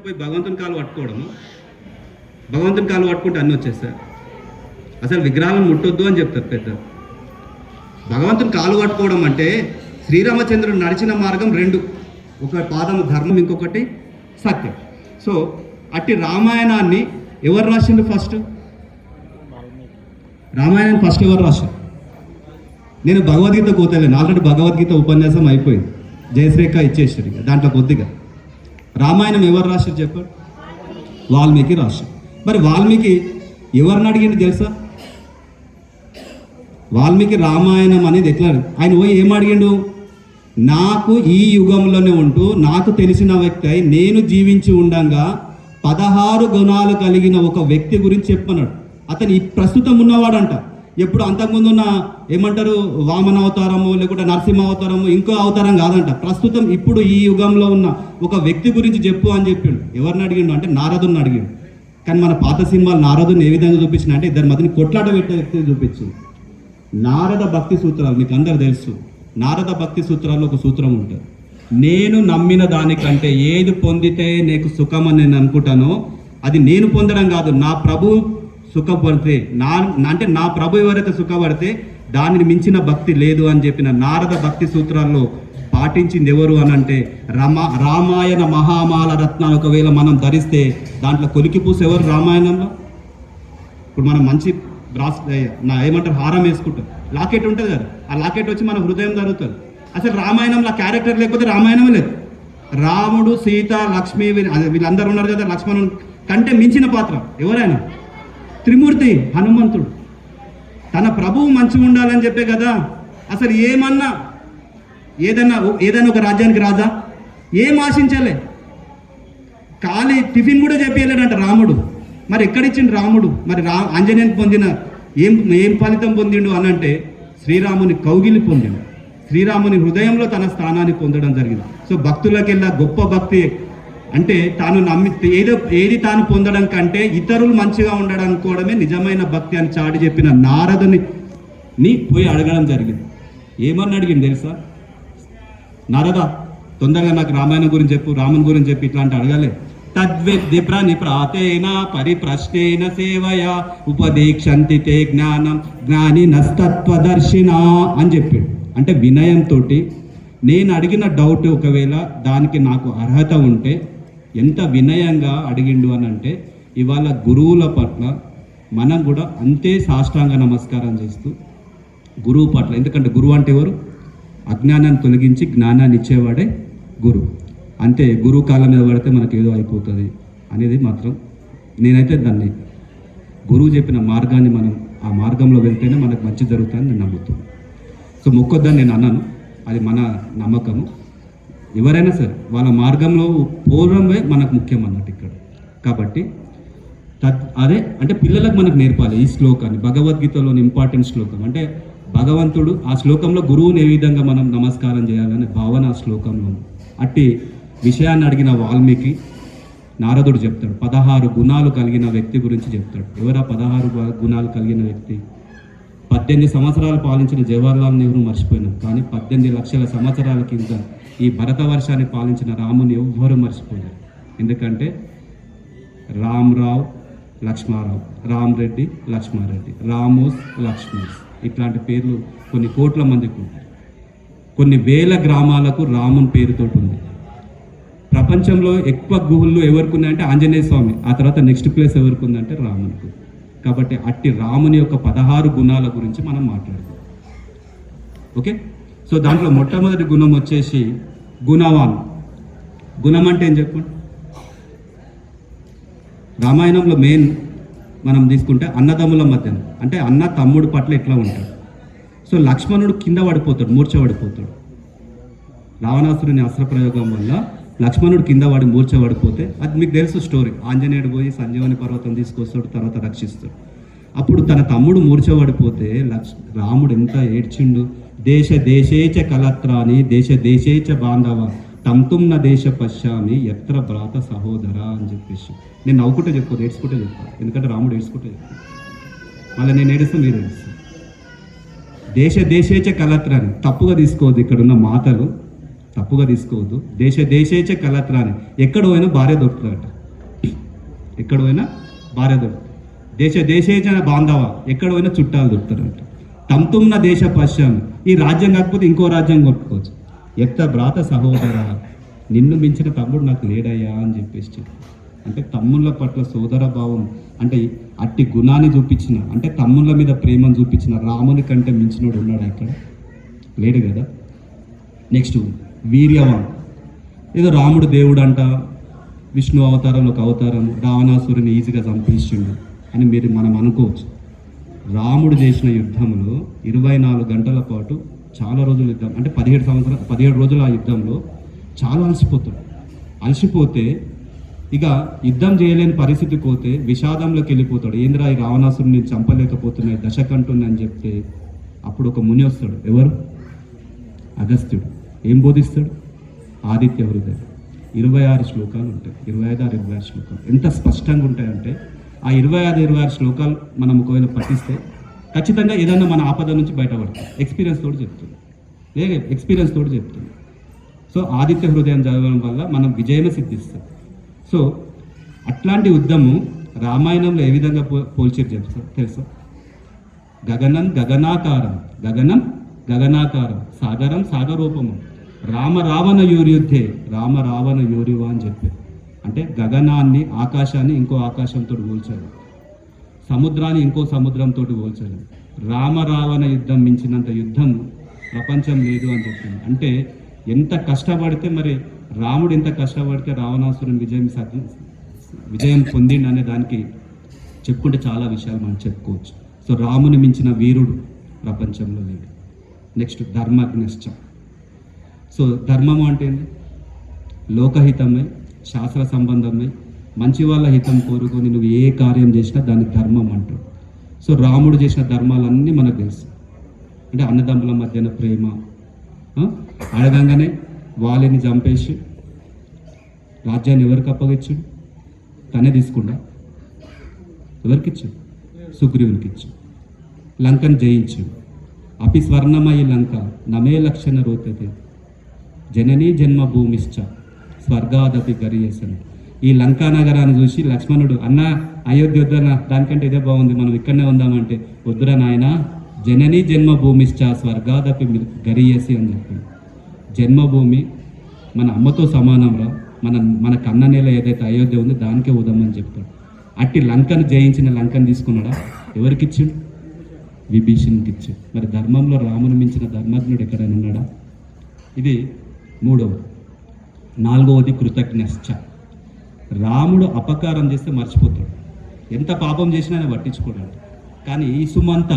పోయి భగవంతుని కాలు పట్టుకోవడము, భగవంతుని కాలు పట్టుకుంటే అన్నీ వచ్చేస్తారు. అసలు విగ్రహాలను ముట్టొద్దు అని చెప్తారు పెద్ద. భగవంతుని కాలు పట్టుకోవడం అంటే శ్రీరామచంద్రుడు నడిచిన మార్గం రెండు, ఒక పాదము ధర్మం, ఇంకొకటి సత్యం. సో అట్టి రామాయణాన్ని ఎవరు రాసిండు? ఫస్ట్ రామాయణాన్ని ఫస్ట్ ఎవరు రాశారు? నేను భగవద్గీత కోతలేను, ఆల్రెడీ భగవద్గీత ఉపన్యాసం అయిపోయింది, జయశ్రేఖ ఇచ్చేసారు. ఇక దాంట్లో కొద్దిగా రామాయణం ఎవరు రాశారు చెప్పారు? వాల్మీకి రాశారు. మరి వాల్మీకి ఎవరిని అడిగిండు తెలుసా? వాల్మీకి రామాయణం అనేది ఎట్లా, ఆయన పోయి ఏం అడిగిండు? నాకు ఈ యుగంలోనే ఉంటూ నాకు తెలిసిన వ్యక్తి అయి నేను జీవించి ఉండంగా 16 గుణాలు కలిగిన ఒక వ్యక్తి గురించి చెప్పన్నాడు. అతను ఈ ప్రస్తుతం ఉన్నవాడంట. ఎప్పుడు అంతకుముందు ఉన్న ఏమంటారు వామన అవతారము, లేకుంటే నరసింహ అవతారము, ఇంకో అవతారం కాదంట. ప్రస్తుతం ఇప్పుడు ఈ యుగంలో ఉన్న ఒక వ్యక్తి గురించి చెప్పు అని చెప్పిండు. ఎవరిని అడిగిండు అంటే నారదుని అడిగిండు. కానీ మన పాత సినిమాలు నారదుని ఏ విధంగా చూపించిన అంటే ఇద్దరి మధ్యని కొట్లాట పెట్టే వ్యక్తిని చూపించింది. నారద భక్తి సూత్రాలు మీకు అందరు తెలుసు. నారద భక్తి సూత్రాల్లో ఒక సూత్రం ఉంటుంది, నేను నమ్మిన దానికంటే ఏది పొందితే నీకు సుఖం అని నేను అనుకుంటానో అది నేను పొందడం కాదు, నా ప్రభు సుఖపడితే అంటే నా ప్రభు ఎవరైతే సుఖపడితే దానిని మించిన భక్తి లేదు అని చెప్పిన నారద భక్తి సూత్రాల్లో పాటించింది ఎవరు అని అంటే రామాయణ మహామాల రత్నాలు ఒకవేళ మనం ధరిస్తే దాంట్లో కొలికిపూస ఎవరు రామాయణంలో? ఇప్పుడు మనం మంచి ఏమంటారు హారం వేసుకుంటాం, లాకెట్ ఉంటుంది కదా, ఆ లాకెట్ వచ్చి మన హృదయం జరుగుతుంది. అసలు రామాయణంలో క్యారెక్టర్ లేకపోతే రామాయణం లేదు. రాముడు, సీత, లక్ష్మి వీళ్ళందరూ ఉన్నారు కదా, లక్ష్మణుడు కంటే మించిన పాత్ర ఎవరైనా త్రిమూర్తి హనుమంతుడు. తన ప్రభువు మంచిగా ఉండాలని చెప్పే కదా. అసలు ఏమన్నా ఏదైనా ఒక రాజ్యానికి రాజా ఏం ఆశించలే, ఖాళీ టిఫిన్ కూడా చెప్పలేడంట రాముడు. మరి ఎక్కడిచ్చిండు రాముడు? మరి ఆంజనేయుని పొందిన ఏం ఫలితం పొందిండు అని అంటే శ్రీరాముని కౌగిలి పొందిండు, శ్రీరాముని హృదయంలో తన స్థానాన్ని పొందడం జరిగింది. సో భక్తులకెల్లా గొప్ప భక్తి అంటే తాను ఏది తాను పొందడం కంటే ఇతరులు మంచిగా ఉండడం అనుకోవడమే నిజమైన భక్తి అని చాటి చెప్పిన నారదుని పోయి అడగడం జరిగింది. ఏమని అడిగింది తెలుసా? నారద తొందరగా నాకు రామాయణం గురించి చెప్పు, రాముని గురించి చెప్పి ఇట్లాంటి అడగలే. తద్విద్ది ప్రణిప్రాతేన పరిప్రశ్నేన సేవయా ఉపదేక్షంతి తే జ్ఞానం జ్ఞాని నస్తత్వదర్శిన అని చెప్పాడు. అంటే వినయంతో నేను అడిగిన డౌట్ ఒకవేళ దానికి నాకు అర్హత ఉంటే ఎంత వినయంగా అడిగిండు అని అంటే ఇవాళ గురువుల పట్ల మనం కూడా అంతే సాష్టాంగ నమస్కారం చేస్తూ గురువు పట్ల, ఎందుకంటే గురువు అంటే ఎవరు? అజ్ఞానాన్ని తొలగించి జ్ఞానాన్ని ఇచ్చేవాడే గురువు. అంతే, గురువు కాలం మీద పడితే మనకి ఏదో అయిపోతుంది అనేది మాత్రం నేనైతే దాన్ని గురువు చెప్పిన మార్గాన్ని మనం ఆ మార్గంలో వెళ్తేనే మనకు మంచి జరుగుతుందని నేను నమ్ముతున్నాను. సో మొక్కొద్దని నేను అన్నాను, అది మన నమ్మకము. ఎవరైనా సరే వాళ్ళ మార్గంలో పూర్వమే మనకు ముఖ్యం అన్నట్టు ఇక్కడ. కాబట్టి అదే అంటే పిల్లలకు మనకు నేర్పాలి ఈ శ్లోకాన్ని, భగవద్గీతలోని ఇంపార్టెంట్ శ్లోకం. అంటే భగవంతుడు ఆ శ్లోకంలో గురువుని ఏ విధంగా మనం నమస్కారం చేయాలనే భావన ఆ శ్లోకంలో. అట్టి విషయాన్ని అడిగిన వాల్మీకి నారదుడు చెప్తాడు, 16 గుణాలు కలిగిన వ్యక్తి గురించి చెప్తాడు. ఎవరా 16 గుణాలు కలిగిన వ్యక్తి? 18 సంవత్సరాలు పాలించిన జవహర్లాల్ నెహ్రూ మర్చిపోయినాం, కానీ 18 లక్షల సంవత్సరాల కింద ఈ భరతవర్షాన్ని పాలించిన రాముని ఎవ్వరూ మర్చిపోయారు. ఎందుకంటే రామ్రావ్ లక్ష్మారావు, రామ్ రెడ్డి లక్ష్మారెడ్డి, రామోస్ లక్ష్మీస్, ఇట్లాంటి పేర్లు కొన్ని కోట్ల మందికి ఉంటాయి. కొన్ని వేల గ్రామాలకు రాముని పేరుతోటి ఉంది. ప్రపంచంలో ఎక్కువ గుహుళ్ళు ఎవరికి ఉన్నాయంటే ఆంజనేయ స్వామి, ఆ తర్వాత నెక్స్ట్ ప్లేస్ ఎవరికి ఉందంటే రామునికి. కాబట్టి అట్టి రాముని యొక్క 16 గుణాల గురించి మనం మాట్లాడుతాం. ఓకే, సో దాంట్లో మొట్టమొదటి గుణం వచ్చేసి గుణవాన్. గుణం అంటే ఏం చెప్పండి? రామాయణంలో మెయిన్ మనం తీసుకుంటే అన్నదమ్ముల మధ్య అంటే అన్న తమ్ముడు పట్ల ఎట్లా ఉంటాడు. సో లక్ష్మణుడు కింద పడిపోతాడు, మూర్ఛపడిపోతాడు. రావణాసురుని అస్త్రప్రయోగం వల్ల లక్ష్మణుడు కింద పడి మూర్ఛపడిపోతే అది మీకు తెలుసు స్టోరీ. ఆంజనేయుడు పోయి సంజీవని పర్వతం తీసుకొస్తాడు, తర్వాత రక్షిస్తాడు. అప్పుడు తన తమ్ముడు మూర్ఛపడిపోతే రాముడు ఎంత ఏడ్చిండు. దేశ దేశేచ కలత్రాని దేశ దేశేచ బాంధవ తంతుమ్న దేశ పశ్చామి ఎత్ర భ్రాత సహోదర అని చెప్పేసి. నేను నవ్వుకుంటే చెప్పుకోదు, ఏడ్చుకుంటే చెప్తాను, ఎందుకంటే రాముడు ఏడ్చుకుంటే చెప్తాను. మళ్ళీ నేను ఏడుస్తాను, మీరు ఏడుస్తాను. దేశ దేశేచ కలత్రాని తప్పుగా తీసుకోవద్దు, ఇక్కడున్న మాటలు తప్పుగా తీసుకోవద్దు. దేశ దేశేచ కలత్రాని ఎక్కడ పోయినా భార్య దొరుకుతాడట. ఎక్కడ పోయినా భార్య దొరుకుతుంది, దేశేజన బాంధవ ఎక్కడ పోయినా చుట్టాలు దొరుకుతారంట. తంతుమ్న దేశ పశ్చాన్ని, ఈ రాజ్యం కాకపోతే ఇంకో రాజ్యం కొట్టుకోవచ్చు. ఎత్త భ్రాత సహోదర, నిన్ను మించిన తమ్ముడు నాకు లేడయ్యా అని చెప్పేసి, అంటే తమ్ముళ్ళ పట్ల సోదర భావం, అంటే అట్టి గుణాన్ని చూపించిన, అంటే తమ్ముళ్ళ మీద ప్రేమను చూపించిన రాముని కంటే మించినోడు ఉన్నాడా ఇక్కడ? లేడు కదా. నెక్స్ట్ వీర్యవాన్, ఏదో రాముడు దేవుడు అంట, విష్ణు అవతారంలో ఒక అవతారం, రావణాసురుని ఈజీగా చంపేసిండు అని మనం అనుకోవచ్చు. రాముడు చేసిన యుద్ధంలో 24 గంటల పాటు చాలా రోజులు యుద్ధం, అంటే 17 రోజుల ఆ యుద్ధంలో చాలా అలసిపోతే ఇక యుద్ధం చేయలేని పరిస్థితికి పోతే విషాదంలోకి వెళ్ళిపోతాడు. ఏంద్రా ఈ రావణాసురుని చంపలేకపోతున్నాయి, దశకంటుని అని చెప్తే అప్పుడు ఒక ముని వస్తాడు. ఎవరు? అగస్త్యుడు. ఏం బోధిస్తాడు? ఆదిత్య హృదయం. 26 శ్లోకాలు ఉంటాయి, 25-26 శ్లోకాలు. ఎంత స్పష్టంగా ఉంటాయంటే ఆ 25-26 శ్లోకాలు మనం ఒకవేళ పఠిస్తే ఖచ్చితంగా ఏదన్నా మన ఆపద నుంచి బయటపడతాం. ఎక్స్పీరియన్స్ తోటి చెప్తుంది. సో ఆదిత్య హృదయం చదవడం వల్ల మనం విజయమే సిద్ధిస్తాం. సో అట్లాంటి యుద్ధము రామాయణంలో ఏ విధంగా పోల్చారు తెలుసా? గగనం గగనాకారం, సాగరం సాగరూపము, రావణ యోర్యుద్ధే రావణ యోరివా అని చెప్పారు. అంటే గగనాన్ని, ఆకాశాన్ని ఇంకో ఆకాశంతో పోల్చారు, సముద్రాన్ని ఇంకో సముద్రంతో పోల్చారు. రావణ యుద్ధం మించినంత యుద్ధం ప్రపంచం లేదు అని చెప్పింది. అంటే ఎంత కష్టపడితే, మరి రాముడు ఎంత కష్టపడితే రావణాసురుని విజయం పొందిండు అనే దానికి చెప్పుకుంటే చాలా విషయాలు మనం చెప్పుకోవచ్చు. సో రాముని మించిన వీరుడు ప్రపంచంలో లేడు. నెక్స్ట్ ధర్మజ్ఞశ్చ. సో ధర్మము అంటే ఏంటి? లోకహితమై, శాస్త్ర సంబంధమై, మంచి వాళ్ళ హితం కోరుకొని నువ్వు ఏ కార్యం చేసినా దాన్ని ధర్మం అంటావు. సో రాముడు చేసిన ధర్మాలన్నీ మనకు తెలుసు. అంటే అన్నదమ్ముల మధ్యన ప్రేమ, అడగంగానే వాళ్ళని చంపేసి రాజ్యాన్ని ఎవరికి అప్పగించాడు? తనే తీసుకుండా ఎవరికి ఇచ్చాడు? సుగ్రీవునికి ఇచ్చాడు. లంకను జయించాడు. అపి స్వర్ణమయి లంక నమే లక్షణ రోతతే జననీ జన్మభూమిశ్చ స్వర్గాదపి గరియేసను. ఈ లంకా నగరాన్ని చూసి లక్ష్మణుడు, అన్న అయోధ్య వద్దనా, దానికంటే ఇదే బాగుంది, మనం ఇక్కడనే ఉందామంటే, వద్దురా నాయన, జననీ జన్మభూమిశ్చ స్వర్గాదపి గరియేసి అని చెప్పింది. జన్మభూమి మన అమ్మతో సమానంరా, మన కన్న నేల ఏదైతే అయోధ్య ఉందో దానికే ఉదమని చెప్తాడు. అట్టి లంకను జయించిన లంకను తీసుకున్నాడా? ఎవరికిచ్చాడు? విభీషణునికి ఇచ్చాడు. మరి ధర్మంలో రాముని మించిన ధర్మజ్ఞుడు ఎక్కడైనా ఉన్నాడా? ఇది 3వది. 4వది కృతజ్ఞశ్చ. రాముడు అపకారం చేస్తే మర్చిపోతాడు, ఎంత పాపం చేసినా ఆయన పట్టించుకోడాడు. కానీ ఇసుమంత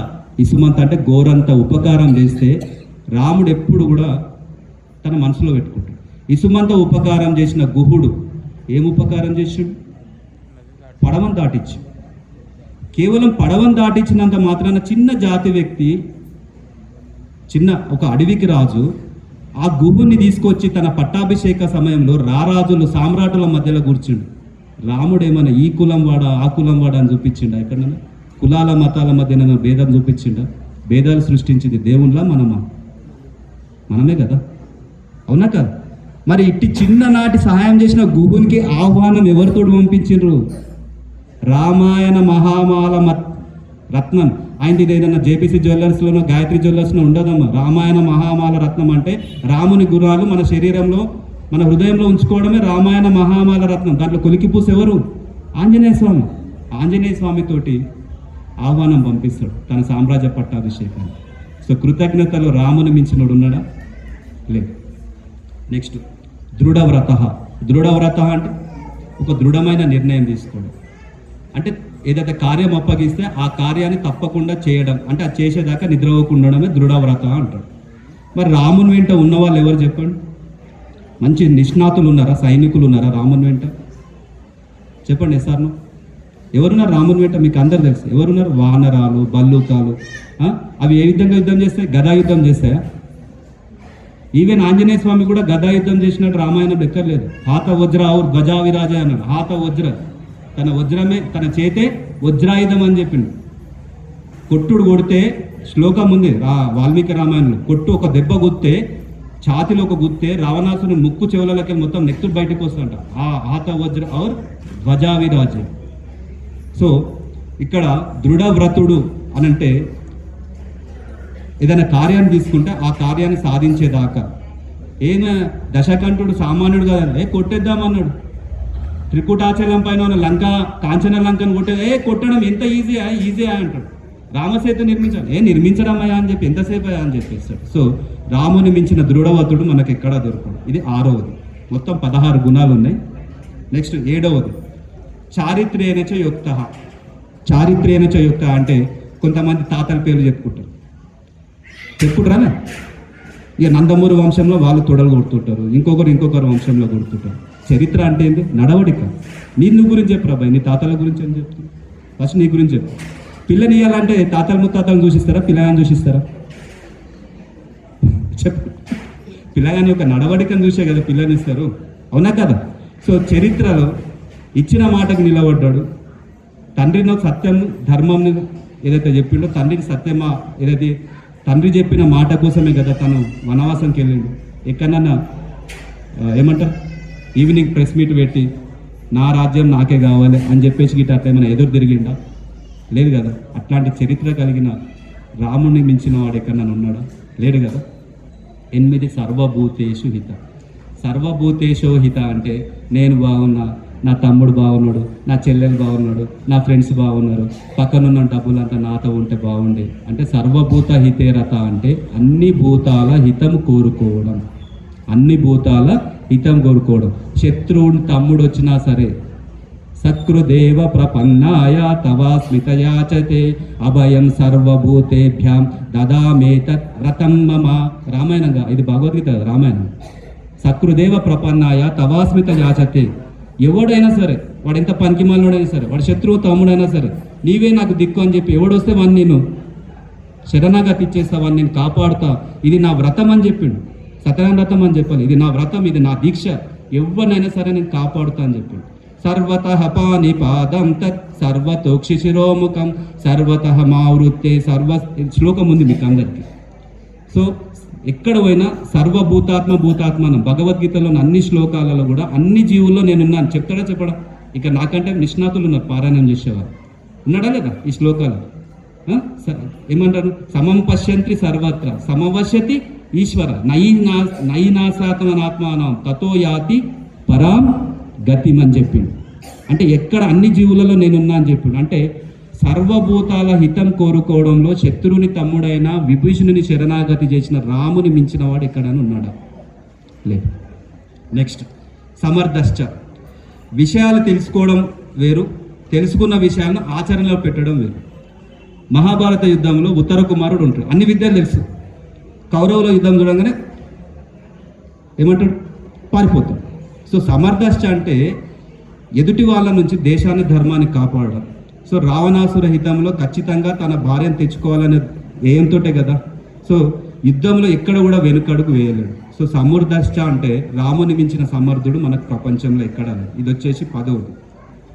అంటే ఘోరంత ఉపకారం చేస్తే రాముడు ఎప్పుడు కూడా తన మనసులో పెట్టుకుంటాడు. ఇసుమంత ఉపకారం చేసిన గుహుడు ఏం ఉపకారం చేసాడు? పడవను దాటించు. కేవలం పడవను దాటించినంత మాత్రాన చిన్న జాతి వ్యక్తి, ఒక అడవికి రాజు ఆ గుహుని తీసుకొచ్చి తన పట్టాభిషేక సమయంలో రారాజులు సామ్రాటుల మధ్యలో కూర్చుండు. రాముడు ఏమన్నా ఈ కులం వాడా ఆ కులం వాడా అని చూపించిండా? ఎక్కడన్నా కులాల మతాల మధ్యన భేదం చూపించిండా? భేదాలు సృష్టించింది దేవుళ్ళ మనమే కదా, అవునా కదా? మరి ఇట్టి చిన్ననాటి సహాయం చేసిన గుహునికి ఆహ్వానం ఎవరితోటి పంపించిండ్రు? రామాయణ మహామాల రత్నం. ఆయనది ఏదైనా జేపీసీ జ్యువెలర్స్లోనో గాయత్రి జ్యువెలర్స్లో ఉండదమ్మా. రామాయణ మహామాల రత్నం అంటే రాముని గుణాలు మన శరీరంలో, మన హృదయంలో ఉంచుకోవడమే రామాయణ మహామాల రత్నం. దాంట్లో కొలికిపూస ఎవరు? ఆంజనేయ స్వామి. ఆంజనేయ స్వామితోటి ఆహ్వానం పంపిస్తాడు తన సామ్రాజ్య పట్టాభిషేకాన్ని. సో కృతజ్ఞతలో రాముని మించినోడు ఉన్నాడా? లేదు. నెక్స్ట్ దృఢవ్రత. దృఢవ్రత అంటే ఒక దృఢమైన నిర్ణయం తీసుకోవడం. అంటే ఏదైతే కార్యం అప్పగిస్తే ఆ కార్యాన్ని తప్పకుండా చేయడం, అంటే అది చేసేదాకా నిద్రపోకుండా ఉండడమే దృఢవ్రత అంటారు. మరి రాముని వెంట ఉన్నవాళ్ళు ఎవరు చెప్పండి? మంచి నిష్ణాతులు ఉన్నారా? సైనికులు ఉన్నారా రాముని వెంట? చెప్పండి ఎస్ఆర్ను. ఎవరున్నారు రాముని వెంట? మీకు అందరు తెలుసు ఎవరున్నారు. వానరాలు, బల్లూకాలు. అవి ఏ విధంగా యుద్ధం చేస్తాయి? గదా యుద్ధం చేస్తాయా? ఈవెన్ ఆంజనేయ స్వామి కూడా గదా యుద్ధం చేసినట్టు రామాయణంలో ఎక్కర్లేదు. హాత వజ్ర ఔర్ ధ్వజా విరాజ అన్నాడు. హాత వజ్ర, తన వజ్రమే, తన చేతే వజ్రాయుధం అని చెప్పిండు. కొట్టుడు కొడితే శ్లోకం ఉంది వాల్మీకి రామాయణంలో. కొట్టు ఒక దెబ్బ గుత్తే, ఛాతిలో ఒక గుత్తే రావణాసుని ముక్కు చెవులకి మొత్తం నెత్తులు బయటకు వస్తుంట. ఆ హాత వజ్ర ఔర్ ధ్వజా విరాజ. సో ఇక్కడ దృఢవ్రతుడు అనంటే ఏదైనా కార్యాన్ని తీసుకుంటే ఆ కార్యాన్ని సాధించేదాకా. ఏమైనా దశకంఠుడు సామాన్యుడు కదా, కొట్టేద్దామన్నాడు. త్రికుటాచలం పైన ఉన్న లంక, కాంచన లంకను కొట్టడం ఎంత ఈజీయా అంటాడు. రామసేతు నిర్మించాలి, నిర్మించడం అయ్యా అని చెప్పి ఎంతసేపు అయ్యా అని చెప్పేస్తాడు. సో రాముని మించిన దృఢవతుడు మనకు ఎక్కడా దొరకడు. ఇది 6వది. మొత్తం 16 గుణాలు ఉన్నాయి. నెక్స్ట్ 7వది చారిత్ర్యేనచ యుక్త. చారిత్ర్యేనచ యుక్త అంటే కొంతమంది తాతల పేర్లు చెప్పుకుంటారా? ఇక నందమూరి వంశంలో వాళ్ళు తొడలు కొడుతుంటారు, ఇంకొకరు వంశంలో కొడుతుంటారు. చరిత్ర అంటే ఏంటి? నడవడిక. నువ్వు గురించి చెప్పు రాబాయ్, నీ తాతల గురించి అని చెప్తాను. ఫస్ట్ నీ గురించి చెప్పు. పిల్లని ఇవ్వాలంటే తాతలు ముత్తాతలను చూసిస్తారా, పిల్లగాని చూసిస్తారా? చెప్పు. పిల్లగాని యొక్క నడవడికను చూసే కదా పిల్లని ఇస్తారు, అవునా కదా? సో చరిత్రలో ఇచ్చిన మాటకు నిలబడ్డాడు. తండ్రిలో సత్యం ధర్మం ఏదైతే చెప్పిండో, తండ్రికి సత్యమా ఏదైతే తండ్రి చెప్పిన మాట కోసమే కదా తను వనవాసంకి వెళ్ళిండు. ఎక్కడన్నా ఏమంటారు, ఈవినింగ్ ప్రెస్ మీట్ పెట్టి నా రాజ్యం నాకే కావాలి అని చెప్పేసి గిట్ట అట్లా ఏమైనా ఎదురు తిరిగిండా? లేదు కదా. అట్లాంటి చరిత్ర కలిగిన రాముడిని మించిన వాడు ఎక్కడన్నా ఉన్నాడా? లేడు కదా. 8 సర్వభూతేషు హిత. సర్వభూతేషో హిత అంటే నేను బాగున్నా, నా తమ్ముడు బాగున్నాడు, నా చెల్లెలు బాగున్నాడు, నా ఫ్రెండ్స్ బాగున్నారు, పక్కనున్న డబ్బులంతా నాతో ఉంటే బాగుండే అంటే సర్వభూత హితే రత అంటే అన్ని భూతాల హితం కోరుకోవడం. అన్ని భూతాల హితం కోరుకోవడం. శత్రువుని తమ్ముడు వచ్చినా సరే సకృదేవ ప్రపన్నాయ తవా స్మితయాచతే అభయం సర్వభూతేభ్యాం దదామేతత్ వ్రతం మమ. రామాయణంగా ఇది భగవద్గీత రామాయణం. సకృదేవ ప్రపన్నాయ తవాస్మిత యాచతే. ఎవడైనా సరే, వాడు ఎంత పనికిమాలినోడైనా సరే, వాడు శత్రువు తమ్ముడైనా సరే, నీవే నాకు దిక్కు అని చెప్పి ఎవడొస్తే వాడిని నేను శరణాగతి ఇచ్చేస్తా, వాడిని నేను కాపాడుతా, ఇది నా వ్రతం అని చెప్పిండు. సత్యనారాయణ వ్రతం అని చెప్పాలి. ఇది నా వ్రతం, ఇది నా దీక్ష, ఎవరినైనా సరే నేను కాపాడుతా అని చెప్పిండు. సర్వతః పానిపాదం తత్ సర్వతోక్షి శిరోముఖం సర్వతః మావృత్తే సర్వ. శ్లోకం ఉంది మీకు అందరికీ. సో ఎక్కడ పోయినా భూతాత్మనం భగవద్గీతలోని అన్ని శ్లోకాలలో కూడా అన్ని జీవుల్లో నేనున్నాను చెప్తాడా చెప్పడా? ఇక నాకంటే నిష్ణాతులు ఉన్నారు పారాయణం చేసేవారు. ఉన్నాడా లేదా ఈ శ్లోకాలు? ఏమంటారు? సమం పశ్యంతి సర్వత్ర సమవశ్యతి ఈశ్వర నైనాసాత్మనాత్మానం తతో యాతి పరాం గతిం అని చెప్పిండు. అంటే ఎక్కడ అన్ని జీవులలో నేనున్నా అని చెప్పిండు. అంటే సర్వభూతాల హితం కోరుకోవడంలో శత్రువుని తమ్ముడైన విభీషణుని శరణాగతి చేసిన రాముని మించిన వాడు ఎక్కడైనా ఉన్నాడా? లేదు. నెక్స్ట్ సమర్థశ్చ. విషయాలు తెలుసుకోవడం వేరు, తెలుసుకున్న విషయాలను ఆచరణలో పెట్టడం వేరు. మహాభారత యుద్ధంలో ఉత్తర కుమారుడు ఉంటాడు, అన్ని విద్యలు తెలుసు. కౌరవుల యుద్ధం చూడంగానే ఏమంటాడు? పారిపోతాడు. సో సమర్థశ్చ అంటే ఎదుటి వాళ్ళ నుంచి దేశాన్ని ధర్మాన్ని కాపాడడం. సో రావణాసుర హితంలో ఖచ్చితంగా తన భార్యను తెచ్చుకోవాలనే ఏంతోటే కదా. సో యుద్ధంలో ఎక్కడ కూడా వెనుకడుగు వేయలేడు. సో సమర్థశ్చ అంటే రాముని మించిన సమర్థుడు మనకు ప్రపంచంలో ఎక్కడ లేదు. ఇది వచ్చేసి 10వది.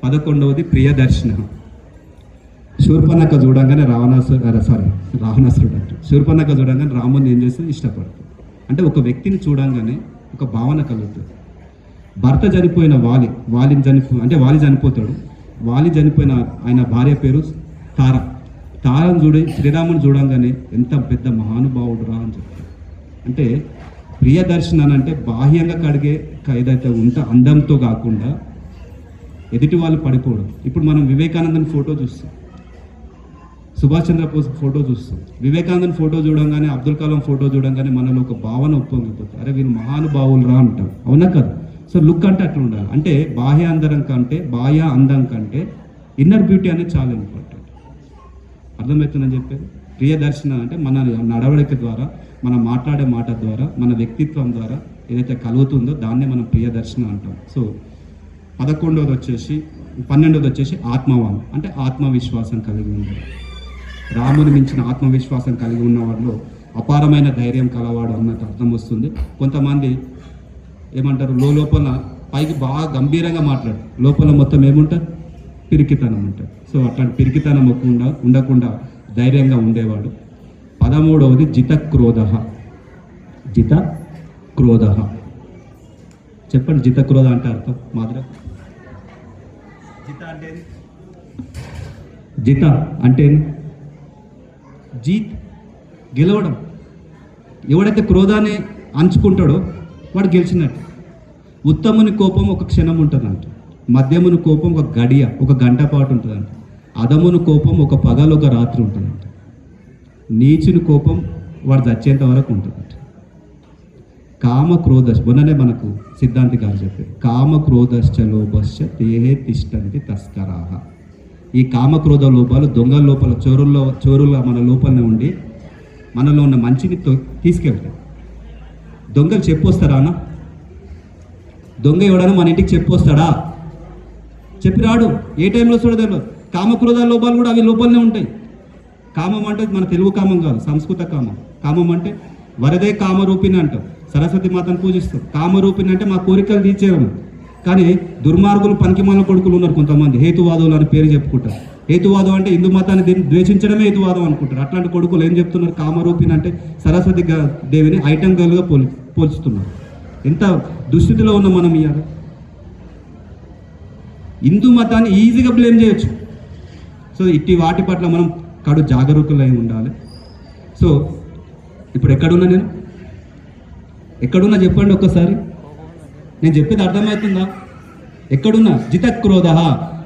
11వది ప్రియదర్శన. శూర్పణఖ చూడంగానే రావణాసురుడు అంటే శూర్పణఖ చూడంగానే రాముని ఏం చేస్తుంది? ఇష్టపడుతుంది. అంటే ఒక వ్యక్తిని చూడంగానే ఒక భావన కలుగుతుంది. భర్త చనిపోయిన వాలి చనిపోతాడు. వాలి చనిపోయిన ఆయన భార్య పేరు తార. తారను శ్రీరాముని చూడంగానే ఎంత పెద్ద మహానుభావుడు రా అని చెప్తాడు. అంటే ప్రియదర్శన అంటే బాహ్యంగా కడిగే ఏదైతే ఉంటే అందంతో కాకుండా ఎదుటి వాళ్ళు పడిపోవడం. ఇప్పుడు మనం వివేకానందని ఫోటో చూస్తాం, సుభాష్ చంద్రబోస్ ఫోటో చూస్తాం. వివేకానందన్ ఫోటో చూడంగానే, అబ్దుల్ కలాం ఫోటో చూడంగానే మనలో ఒక భావన ఉప్పొంగిపోతుంది. అరే వీళ్ళు మహానుభావులు రా అంటారు, అవునా కదా? సో లుక్ అంటే అట్లా ఉండాలి. అంటే బాహ్య అందం కంటే ఇన్నర్ బ్యూటీ అనేది చాలా ఇంపార్టెంట్. అర్థమవుతుందని చెప్పేది. ప్రియదర్శన అంటే మన నడవడిక ద్వారా, మనం మాట్లాడే మాట ద్వారా, మన వ్యక్తిత్వం ద్వారా ఏదైతే కలుగుతుందో దాన్నే మనం ప్రియదర్శన అంటాం. సో 12వది వచ్చేసి ఆత్మవాన్ అంటే ఆత్మవిశ్వాసం కలిగి ఉండడం. రాముని మించిన ఆత్మవిశ్వాసం కలిగి ఉన్న వాడిలో అపారమైన ధైర్యం కలవాడు అన్నట్టు అర్థం వస్తుంది. కొంతమంది ఏమంటారు, లోపల పైకి బాగా గంభీరంగా మాట్లాడు, లోపల మొత్తం ఏముంటుంది? పిరికితనం ఉంటుంది. సో అట్లాంటి పిరికితనం ఉండకుండా ధైర్యంగా ఉండేవాడు. 13వది జితక్రోధ. చెప్పండి, జితక్రోధ అంటే అర్థం మాత్రం. జిత అంటే జిత అంటే జీత్, గెలవడం. ఎవడైతే క్రోధాన్ని అంచుకుంటాడో వాడు గెలిచినట్టు. ఉత్తముని కోపం ఒక క్షణం ఉంటుందంట, మధ్యముని కోపం ఒక గడియ, ఒక గంట పాటు ఉంటుందంట, అధముని కోపం ఒక పగలు, ఒక రాత్రి ఉంటుందంట, నీచుని కోపం వాడు చచ్చేంత వరకు ఉంటుందంట. కామ క్రోధశ, మొన్ననే మనకు సిద్ధాంతి గారు చెప్పారు, కామ క్రోధశ్చ లోభశ్చ దేహే తిష్టంతి తస్కరాహ. ఈ కామక్రోధ లోపాలు దొంగల లోపల, చోరుల మన లోపలనే ఉండి మనలో ఉన్న మంచిని తీసుకెళ్తాయి. దొంగలు చెప్పొస్తారా అన్న? దొంగ ఎవడన్నా మన ఇంటికి చెప్పొస్తాడా? చెప్పి రాడు. ఏ టైంలో వస్తాడో తెలియదు. కామక్రోధ లోపాలు కూడా అవి లోపలనే ఉంటాయి. కామం అంటే మన తెలుగు కామం కాదు, సంస్కృత కామం. కామం అంటే వరదే కామరూపిణి అంటాం, సరస్వతి మాతను పూజిస్తాం. కామరూపిణి అంటే మా కోరికలు తీర్చేయడం. కానీ దుర్మార్గులు, పనికిమాల కొడుకులు ఉన్నారు కొంతమంది, హేతువాదులు అని పేరు చెప్పుకుంటారు. హేతువాదం అంటే హిందూ మతాన్ని ద్వేషించడమే హేతువాదం అనుకుంటారు. అట్లాంటి కొడుకులు ఏం చెప్తున్నారు? కామరూపిణి అంటే సరస్వతి దేవిని ఐటమ్ గర్ల్గా పోల్చుతున్నారు. ఎంత దుస్థితిలో ఉన్నాం మనం ఇవాళ. హిందూ మతాన్ని ఈజీగా బ్లేమ్ చేయొచ్చు. సో ఇట్టి వాటి పట్ల మనం కడు జాగరూకులై ఉండాలి. సో ఇప్పుడు ఎక్కడున్నా నేను? ఎక్కడున్నా చెప్పండి ఒక్కసారి. నేను చెప్పేది అర్థమవుతుందా? ఎక్కడున్నా జిత క్రోధ,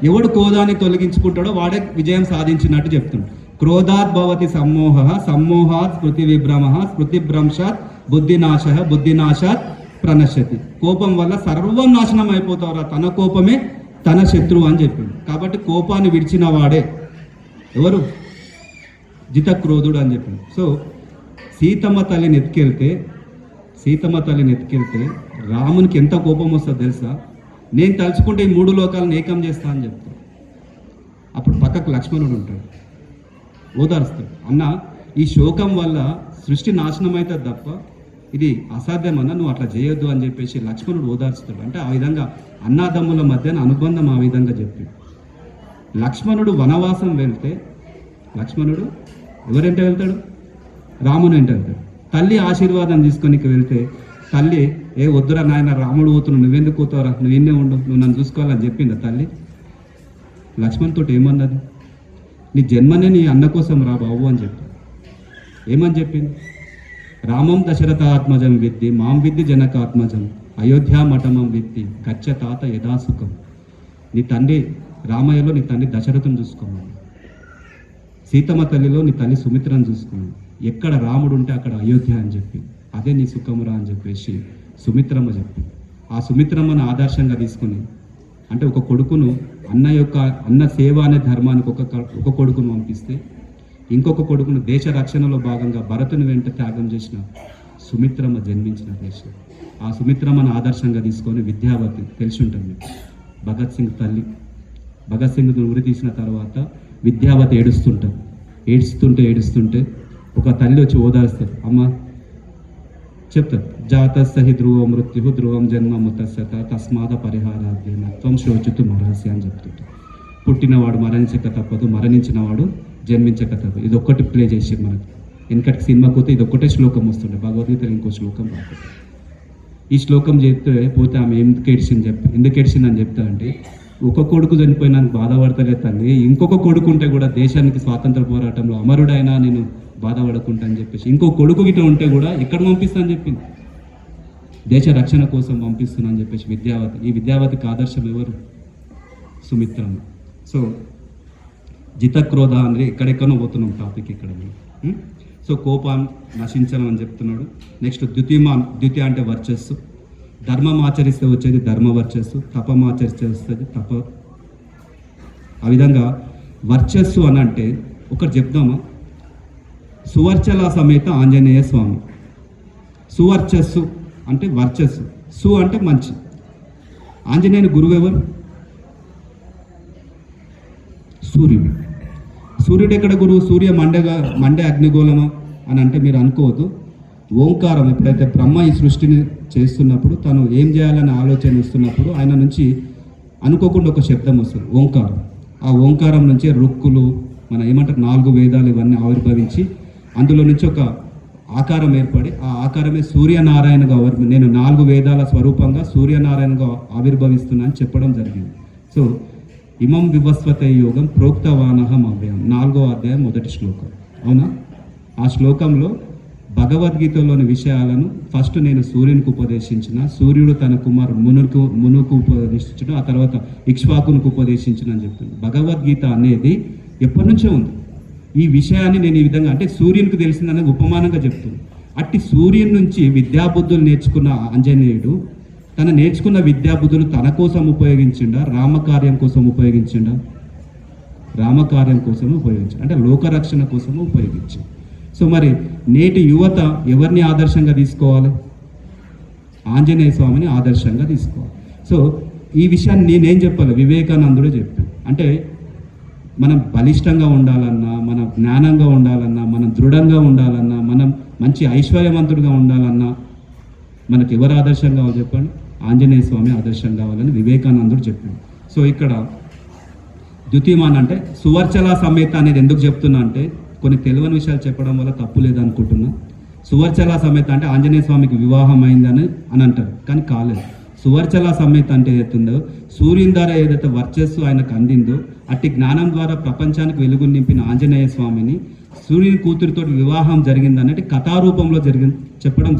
ఎవడు క్రోధాన్ని తొలగించుకుంటాడో వాడే విజయం సాధించినట్టు చెప్తున్నాడు. క్రోధాత్ భవతి సమ్మోహ, సమ్మోహాత్ స్మృతి విభ్రమ, స్మృతి భ్రంశాత్ బుద్ధినాశ, బుద్ధినాశాత్ ప్రణశ్యతి. కోపం వల్ల సర్వం నాశనం అయిపోతావురా, తన కోపమే తన శత్రువు అని చెప్పింది. కాబట్టి కోపాన్ని విడిచిన వాడే ఎవరు? జిత క్రోధుడు అని చెప్పింది. సో సీతమ్మ తల్లిని ఎత్తుకెళ్తే రామునికి ఎంత కోపం వస్తుందో తెలుసా? నేను తలుచుకుంటే ఈ 3 లోకాలను ఏకం చేస్తా అని చెప్తాను. అప్పుడు పక్కకు లక్ష్మణుడు ఉంటాడు, ఓదారుస్తాడు. అన్న, ఈ శోకం వల్ల సృష్టి నాశనం అవుతుంది తప్ప ఇది అసాధ్యమన్నా, నువ్వు అట్లా చేయొద్దు అని చెప్పేసి లక్ష్మణుడు ఓదార్స్తాడు. అంటే ఆ విధంగా అన్నాదమ్ముల మధ్యన అనుబంధం ఆ విధంగా చెప్పి. లక్ష్మణుడు వనవాసం వెళ్తే, లక్ష్మణుడు ఎవరెంట వెళ్తాడు? రాముని వెంట వెళ్తాడు. తల్లి ఆశీర్వాదం తీసుకొని వెళ్తే తల్లి, ఏ వద్దురా నాయన, రాముడు పోతున్నావు, నువ్వెందుకు పోతావురా, నువ్వు ఇన్నే ఉండు, నువ్వు నన్ను చూసుకోవాలని చెప్పిందా తల్లి? లక్ష్మణ్తో ఏమన్నది? నీ జన్మనే నీ అన్న కోసం రా బాబు అని చెప్పి. ఏమని చెప్పింది? రామం దశరథ ఆత్మజం విద్ది, మాం విద్ది జనక ఆత్మజం, అయోధ్యా మఠమం విద్ది, గచ్చ తాత యథాసుఖం. నీ తండ్రి రామయ్యలో నీ తండ్రి దశరథుని చూసుకోమని, సీతమ్మ తల్లిలో నీ తల్లి సుమిత్రను చూసుకున్నాను, ఎక్కడ రాముడు ఉంటే అక్కడ అయోధ్య అని చెప్పి, అదే నీ సుఖమురా అని చెప్పేసి సుమిత్రమ్మ చెప్పింది. ఆ సుమిత్రమ్మను ఆదర్శంగా తీసుకుని, అంటే ఒక కొడుకును అన్న సేవ అనే ధర్మానికి ఒక కొడుకును పంపిస్తే, ఇంకొక కొడుకును దేశ రక్షణలో భాగంగా భరతుని వెంట త్యాగం చేసిన సుమిత్రమ్మ జన్మించిన దేశం. ఆ సుమిత్రమ్మను ఆదర్శంగా తీసుకొని విద్యావతి తెలిసి ఉంటుంది. భగత్ సింగ్ తల్లి, భగత్ సింగ్ ఉరి తీసిన తర్వాత విద్యావతి ఏడుస్తుంటే ఒక తల్లి వచ్చి ఓదారుస్తారు. అమ్మ చెప్తారు, జాత సహి ధ్రువ మృత్యు ధ్రువం జన్మ ముతస్సత తస్మాద పరిహారాధ్యన త్వం శోచితు మరస్య అని చెప్తుంటారు. పుట్టినవాడు మరణించక తప్పదు, మరణించినవాడు జన్మించక తప్పదు. ఇది ఒక్కటి ప్లే చేసి మనకి వెనకటి సినిమా పోతే ఇది ఒక్కటే శ్లోకం వస్తుండే, భగవద్గీతలో ఇంకో శ్లోకం రాదు. ఈ శ్లోకం చెప్తే పోతే ఆమె ఎందుకు ఏడ్చిందని చెప్తా అంటే, ఒక కొడుకు చనిపోయినా బాధపడతలే తల్లి, ఇంకొక కొడుకు ఉంటే కూడా దేశానికి స్వాతంత్ర పోరాటంలో అమరుడైనా నేను బాధపడకుండా అని చెప్పేసి, ఇంకో కొడుకు గిట్ట ఉంటే కూడా ఎక్కడ పంపిస్తా అని చెప్పింది, దేశ రక్షణ కోసం పంపిస్తున్నా అని చెప్పేసి విద్యావతి. ఈ విద్యావతికి ఆదర్శం ఎవరు? సుమిత్రమ్మ. సో జితక్రోధ అనేది ఎక్కడెక్కడో పోతున్నాం టాపిక్ ఇక్కడ. సో కోపాన్ని నశించడం అని చెప్తున్నాడు. నెక్స్ట్ ద్వితీయ అంటే వర్చస్సు. ధర్మం ఆచరిస్తే వచ్చేది ధర్మ వర్చస్సు, తపం ఆచరిస్తే వస్తుంది తప. ఆ విధంగా వర్చస్సు అని అంటే ఒకటి చెప్దామా? సువర్చల సమేత ఆంజనేయ స్వామి. సువర్చస్సు అంటే వర్చస్సు, సు అంటే మంచి. ఆంజనేయుని గురువు ఎవరు? సూర్యుడు. సూర్యుడు ఎక్కడ గురువు? సూర్య మండే అగ్నిగోళమా అని అంటే మీరు అనుకోవద్దు. ఓంకారం, ఎప్పుడైతే బ్రహ్మ ఈ సృష్టిని చేస్తున్నప్పుడు తను ఏం చేయాలని ఆలోచన ఇస్తున్నప్పుడు ఆయన నుంచి అనుకోకుండా ఒక శబ్దం వస్తుంది, ఓంకారం. ఆ ఓంకారం నుంచే రుక్కులు, మన ఏమంటారు 4 వేదాలు ఇవన్నీ ఆవిర్భవించి అందులో నుంచి ఒక ఆకారం ఏర్పడి, ఆ ఆకారమే సూర్యనారాయణగా నేను 4 వేదాల స్వరూపంగా సూర్యనారాయణగా ఆవిర్భవిస్తున్నా అని చెప్పడం జరిగింది. సో ఇమం వివస్వతే యోగం ప్రోక్తవానహం అవ్యయం 4వ అధ్యాయం 1వ శ్లోకం. అవునా? ఆ శ్లోకంలో భగవద్గీతలోని విషయాలను ఫస్ట్ నేను సూర్యునికి ఉపదేశించిన, సూర్యుడు తన కుమారుడు మునుకు ఉపదేశించిన, ఆ తర్వాత ఇక్ష్వాకునికి ఉపదేశించిన అని చెప్తున్నాను. భగవద్గీత అనేది ఎప్పటి నుంచో ఉంది. ఈ విషయాన్ని నేను ఈ విధంగా అంటే సూర్యునికి తెలిసిందని ఉపమానంగా చెప్తున్నాను. అట్టి సూర్యుని నుంచి విద్యాబుద్ధులు నేర్చుకున్న ఆంజనేయుడు తన నేర్చుకున్న విద్యాబుద్ధులు తన కోసం ఉపయోగించిండా, రామకార్యం కోసం ఉపయోగించిండా? రామకార్యం కోసం ఉపయోగించాడు, అంటే లోకరక్షణ కోసం ఉపయోగించాడు. సో మరి నేటి యువత ఎవరిని ఆదర్శంగా తీసుకోవాలి? ఆంజనేయ స్వామిని ఆదర్శంగా తీసుకోవాలి. సో ఈ విషయాన్ని నేనేం చెప్పాలి? వివేకానందుడే చెప్పాను. అంటే మనం బలిష్టంగా ఉండాలన్నా, మనం జ్ఞానంగా ఉండాలన్నా, మనం దృఢంగా ఉండాలన్నా, మనం మంచి ఐశ్వర్యవంతుడిగా ఉండాలన్నా మనకు ఎవరు ఆదర్శం కావాలి చెప్పండి? ఆంజనేయ స్వామి ఆదర్శం కావాలని వివేకానందుడు చెప్పాడు. సో ఇక్కడ ద్వితీయమాన్ అంటే సువర్చల సమేత అనేది ఎందుకు చెప్తున్నా అంటే కొన్ని తెలియని విషయాలు చెప్పడం వల్ల తప్పు లేదనుకుంటున్నా. సువర్చల సమేత అంటే ఆంజనేయ స్వామికి వివాహం అయిందని అంటారు, కానీ కాలేదు. సువర్చల సమేత అంటే ఏదైతుందో సూర్యుని ద్వారా ఏదైతే వర్చస్సు ఆయనకు అందిందో అట్టి జ్ఞానం ద్వారా ప్రపంచానికి వెలుగు నింపిన ఆంజనేయ స్వామిని సూర్యుని కూతురితో వివాహం జరిగింది అన్నట్టు కథారూపంలో చెప్పడం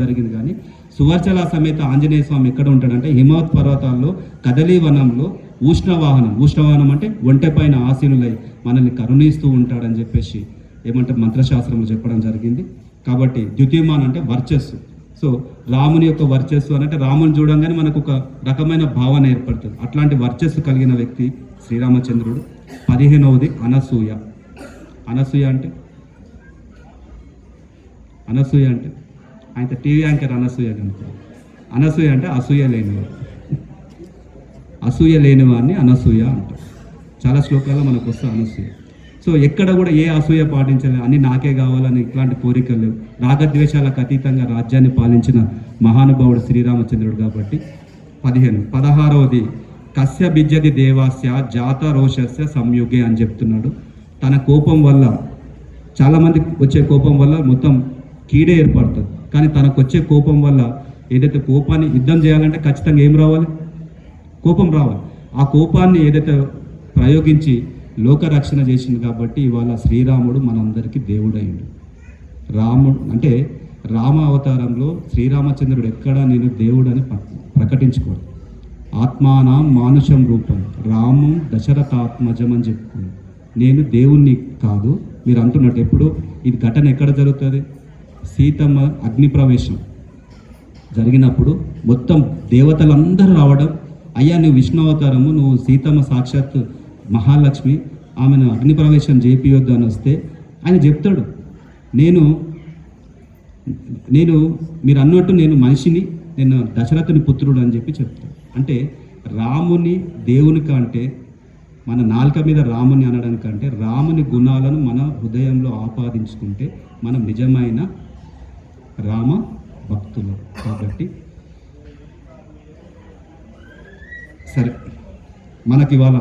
జరిగింది. కానీ సువర్చల సమేత ఆంజనేయ స్వామి ఎక్కడ ఉంటాడంటే హిమవత్ పర్వతాల్లో కదలీ వనంలో ఉష్ణవాహనం అంటే ఒంటె పైన ఆసీనులై మనల్ని కరుణిస్తూ ఉంటాడని చెప్పేసి ఏమంటారు మంత్రశాస్త్రంలో చెప్పడం జరిగింది. కాబట్టి ద్వితీయమాన్ అంటే వర్చస్సు. సో రాముని యొక్క వర్చస్సు అంటే రాముని చూడంగానే మనకు ఒక రకమైన భావన ఏర్పడుతుంది. అట్లాంటి వర్చస్సు కలిగిన వ్యక్తి శ్రీరామచంద్రుడు. 15వది అనసూయ. అనసూయ అంటే ఆయన టీవీ యాంకర్ అనసూయ కనుక అనసూయ అంటే అసూయ లేనివాడిని అనసూయ అంటారు. చాలా శ్లోకాల్లో మనకు వస్తుంది అనసూయ. సో ఎక్కడ కూడా ఏ అసూయ పాటించలేదు, అన్ని నాకే కావాలని ఇట్లాంటి కోరికలు లేవు. రాగద్వేషాలకు అతీతంగా రాజ్యాన్ని పాలించిన మహానుభావుడు శ్రీరామచంద్రుడు కాబట్టి 16వది కస్య బిజ్జది దేవాస్య జాత రోషస్య సంయుగే అని చెప్తున్నాడు. తన కోపం వల్ల చాలామందికి వచ్చే కోపం వల్ల మొత్తం కీడే ఏర్పడుతుంది. కానీ తనకు వచ్చే కోపం వల్ల ఏదైతే కోపాన్ని యుద్ధం చేయాలంటే ఖచ్చితంగా ఏం రావాలి? కోపం రావాలి. ఆ కోపాన్ని ఏదైతే ప్రయోగించి లోకరక్షణ చేసింది కాబట్టి ఇవాళ శ్రీరాముడు మనందరికీ దేవుడైండు. రాముడు అంటే రామ అవతారంలో శ్రీరామచంద్రుడు ఎక్కడా నేను దేవుడు అని ప్రకటించుకోడు. ఆత్మానం మానుషం రూపం రామం దశరథాత్మజం అని చెప్పుకున్నాడు. నేను దేవుణ్ణి కాదు. మీరు అంటున్నట్టు ఎప్పుడు ఇది ఘటన ఎక్కడ జరుగుతుంది? సీతమ్మ అగ్ని ప్రవేశం జరిగినప్పుడు మొత్తం దేవతలందరూ రావడం, అయ్యా నువ్వు విష్ణు అవతారము, నువ్వు సీతమ్మ సాక్షాత్ మహాలక్ష్మి, ఆమెను అగ్ని ప్రవేశం చేపియొద్దు అని వస్తే ఆయన చెప్తాడు, నేను మీరు అన్నట్టు నేను మనిషిని, నేను దశరథుని పుత్రుడు అని చెప్పి చెప్తాడు. అంటే రాముని దేవుని కంటే మన నాలుక మీద రాముని అనడానికంటే రాముని గుణాలను మన హృదయంలో ఆపాదించుకుంటే మనం నిజమైన రామ భక్తులు. కాబట్టి సరే, మనకి ఇవాళ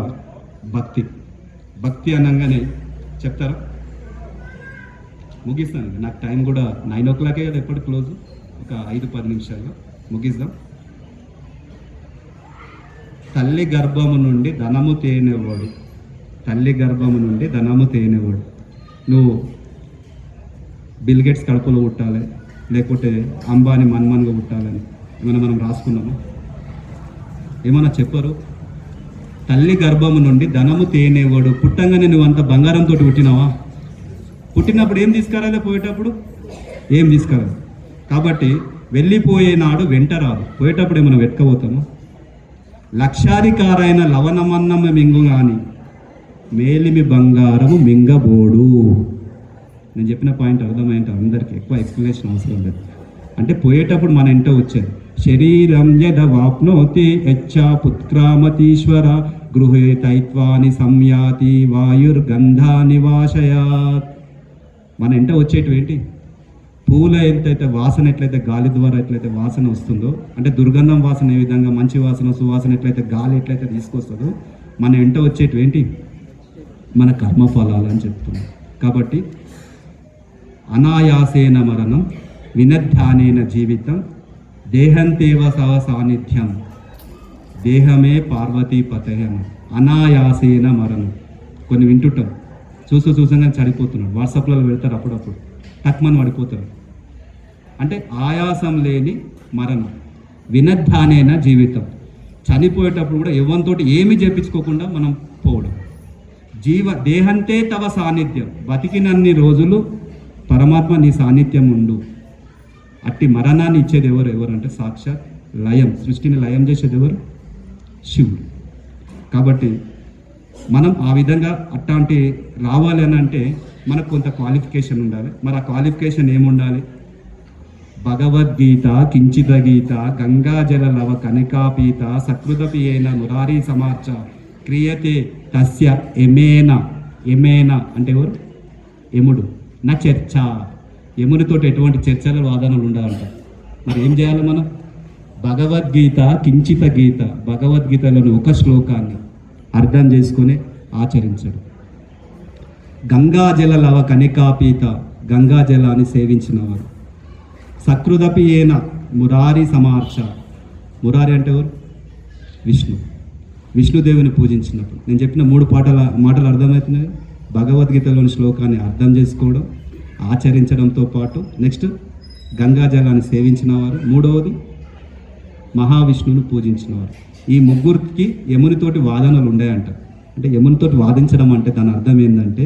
భక్తి అనగానే చెప్తారా? ముగిస్తాను. నాకు టైం కూడా 9 o'clock కదా ఎప్పటి క్లోజ్, ఒక 5-10 నిమిషాల్లో ముగిద్దాం. తల్లి గర్భము నుండి ధనము తేనేవాడు. నువ్వు బిల్ గేట్స్ కడుపులో పుట్టాలి, లేకపోతే అంబానీ మన్మన్గా పుట్టాలని ఏమైనా మనం రాసుకున్నామా? ఏమన్నా చెప్పరు? తల్లి గర్భము నుండి ధనము తేనేవాడు. పుట్టంగానే నువ్వు అంత బంగారంతో పుట్టినావా? పుట్టినప్పుడు ఏం తీసుకురాలే, పోయేటప్పుడు ఏం తీసుకురాలి. కాబట్టి వెళ్ళిపోయే నాడు వెంట రాదు, పోయేటప్పుడు ఏమైనా వెతకపోతామా? లక్షాధికారైన లవణమన్నమ మింగు కానీ మేలిమి బంగారము మింగబోడు. నేను చెప్పిన పాయింట్ అర్థమైంట అందరికీ, ఎక్కువ ఎక్స్ప్లెనేషన్ అవసరం లేదు. అంటే పోయేటప్పుడు మన ఇంట వచ్చేది శరీరం యద వాప్నోతి యచ్చా పుత్రామతీశ్వర గృహే తైత్వాని సంయాతి వాయుర్గంధా నివాసయాత్. మన ఇంట వచ్చేటివి ఏంటి? పూల ఎంతైతే వాసన, ఎట్లయితే గాలి ద్వారా ఎట్లయితే వాసన వస్తుందో, అంటే దుర్గంధం వాసన ఏ విధంగా మంచి వాసన సువాసన ఎట్లయితే గాలి ఎట్లయితే తీసుకొస్తుందో, మన ఇంట వచ్చేటివి ఏంటి? మన కర్మఫలాలు అని చెప్తున్నాం. కాబట్టి అనాయాసేన మరణం వినధ్యానేన జీవితం దేహంతేవ సవ సాన్నిధ్యం దేహమే పార్వతీపతే అన్నాడు. అనాయాసేన మరణం. కొన్ని వింటుంటాం, చూసంగా చడిపోతున్నాడు, వాట్సాప్లో పెడతారు, అప్పుడప్పుడు తక్కువని పడిపోతారు. అంటే ఆయాసం లేని మరణం, వినద్ధానేన జీవితం. చనిపోయేటప్పుడు కూడా ఎవరితోటి ఏమీ చెప్పించుకోకుండా మనం పోవడం. దేహంతే తవ సాన్నిధ్యం, బతికినన్ని రోజులు పరమాత్మ నీ సాన్నిధ్యం ఉండు. అట్టి మరణాన్ని ఇచ్చేది ఎవరంటే సాక్షాత్ లయం, సృష్టిని లయం చేసేది ఎవరు? శివుడు. కాబట్టి మనం ఆ విధంగా అట్లాంటి రావాలి అని అంటే మనకు కొంత క్వాలిఫికేషన్ ఉండాలి. మరి ఆ క్వాలిఫికేషన్ ఏముండాలి? భగవద్గీత కించిత గీత గంగాజల లవ కనికాపీత సకృతపియేన మురారీ సమార్చ క్రియతే తస్య ఎమేన అంటే ఎవరు? యముడు. నా చర్చ, యమునితోటి ఎటువంటి చర్చలు వాదనలు ఉండాలంట. మరి ఏం చేయాలి మనం? భగవద్గీత కించిత గీత, భగవద్గీతలోని ఒక శ్లోకాన్ని అర్థం చేసుకుని ఆచరించడు. గంగాజల లవ కనికాపీత, గంగాజలాన్ని సేవించినవారు. సకృదపి ఏన మురారి సమార్చ, మురారి అంటే ఎవరు? విష్ణుదేవుని పూజించినప్పుడు. నేను చెప్పిన 3 మాటలు అర్థమవుతున్నాయి. భగవద్గీతలోని శ్లోకాన్ని అర్థం చేసుకోవడం, ఆచరించడంతో పాటు నెక్స్ట్ గంగాజలాన్ని సేవించిన వారు, 3వది మహావిష్ణువుని పూజించినవారు. ఈ ముగ్గురికి యమునితోటి వాదనలు ఉన్నాయంట. అంటే యమునితోటి వాదించడం అంటే దాని అర్థం ఏంటంటే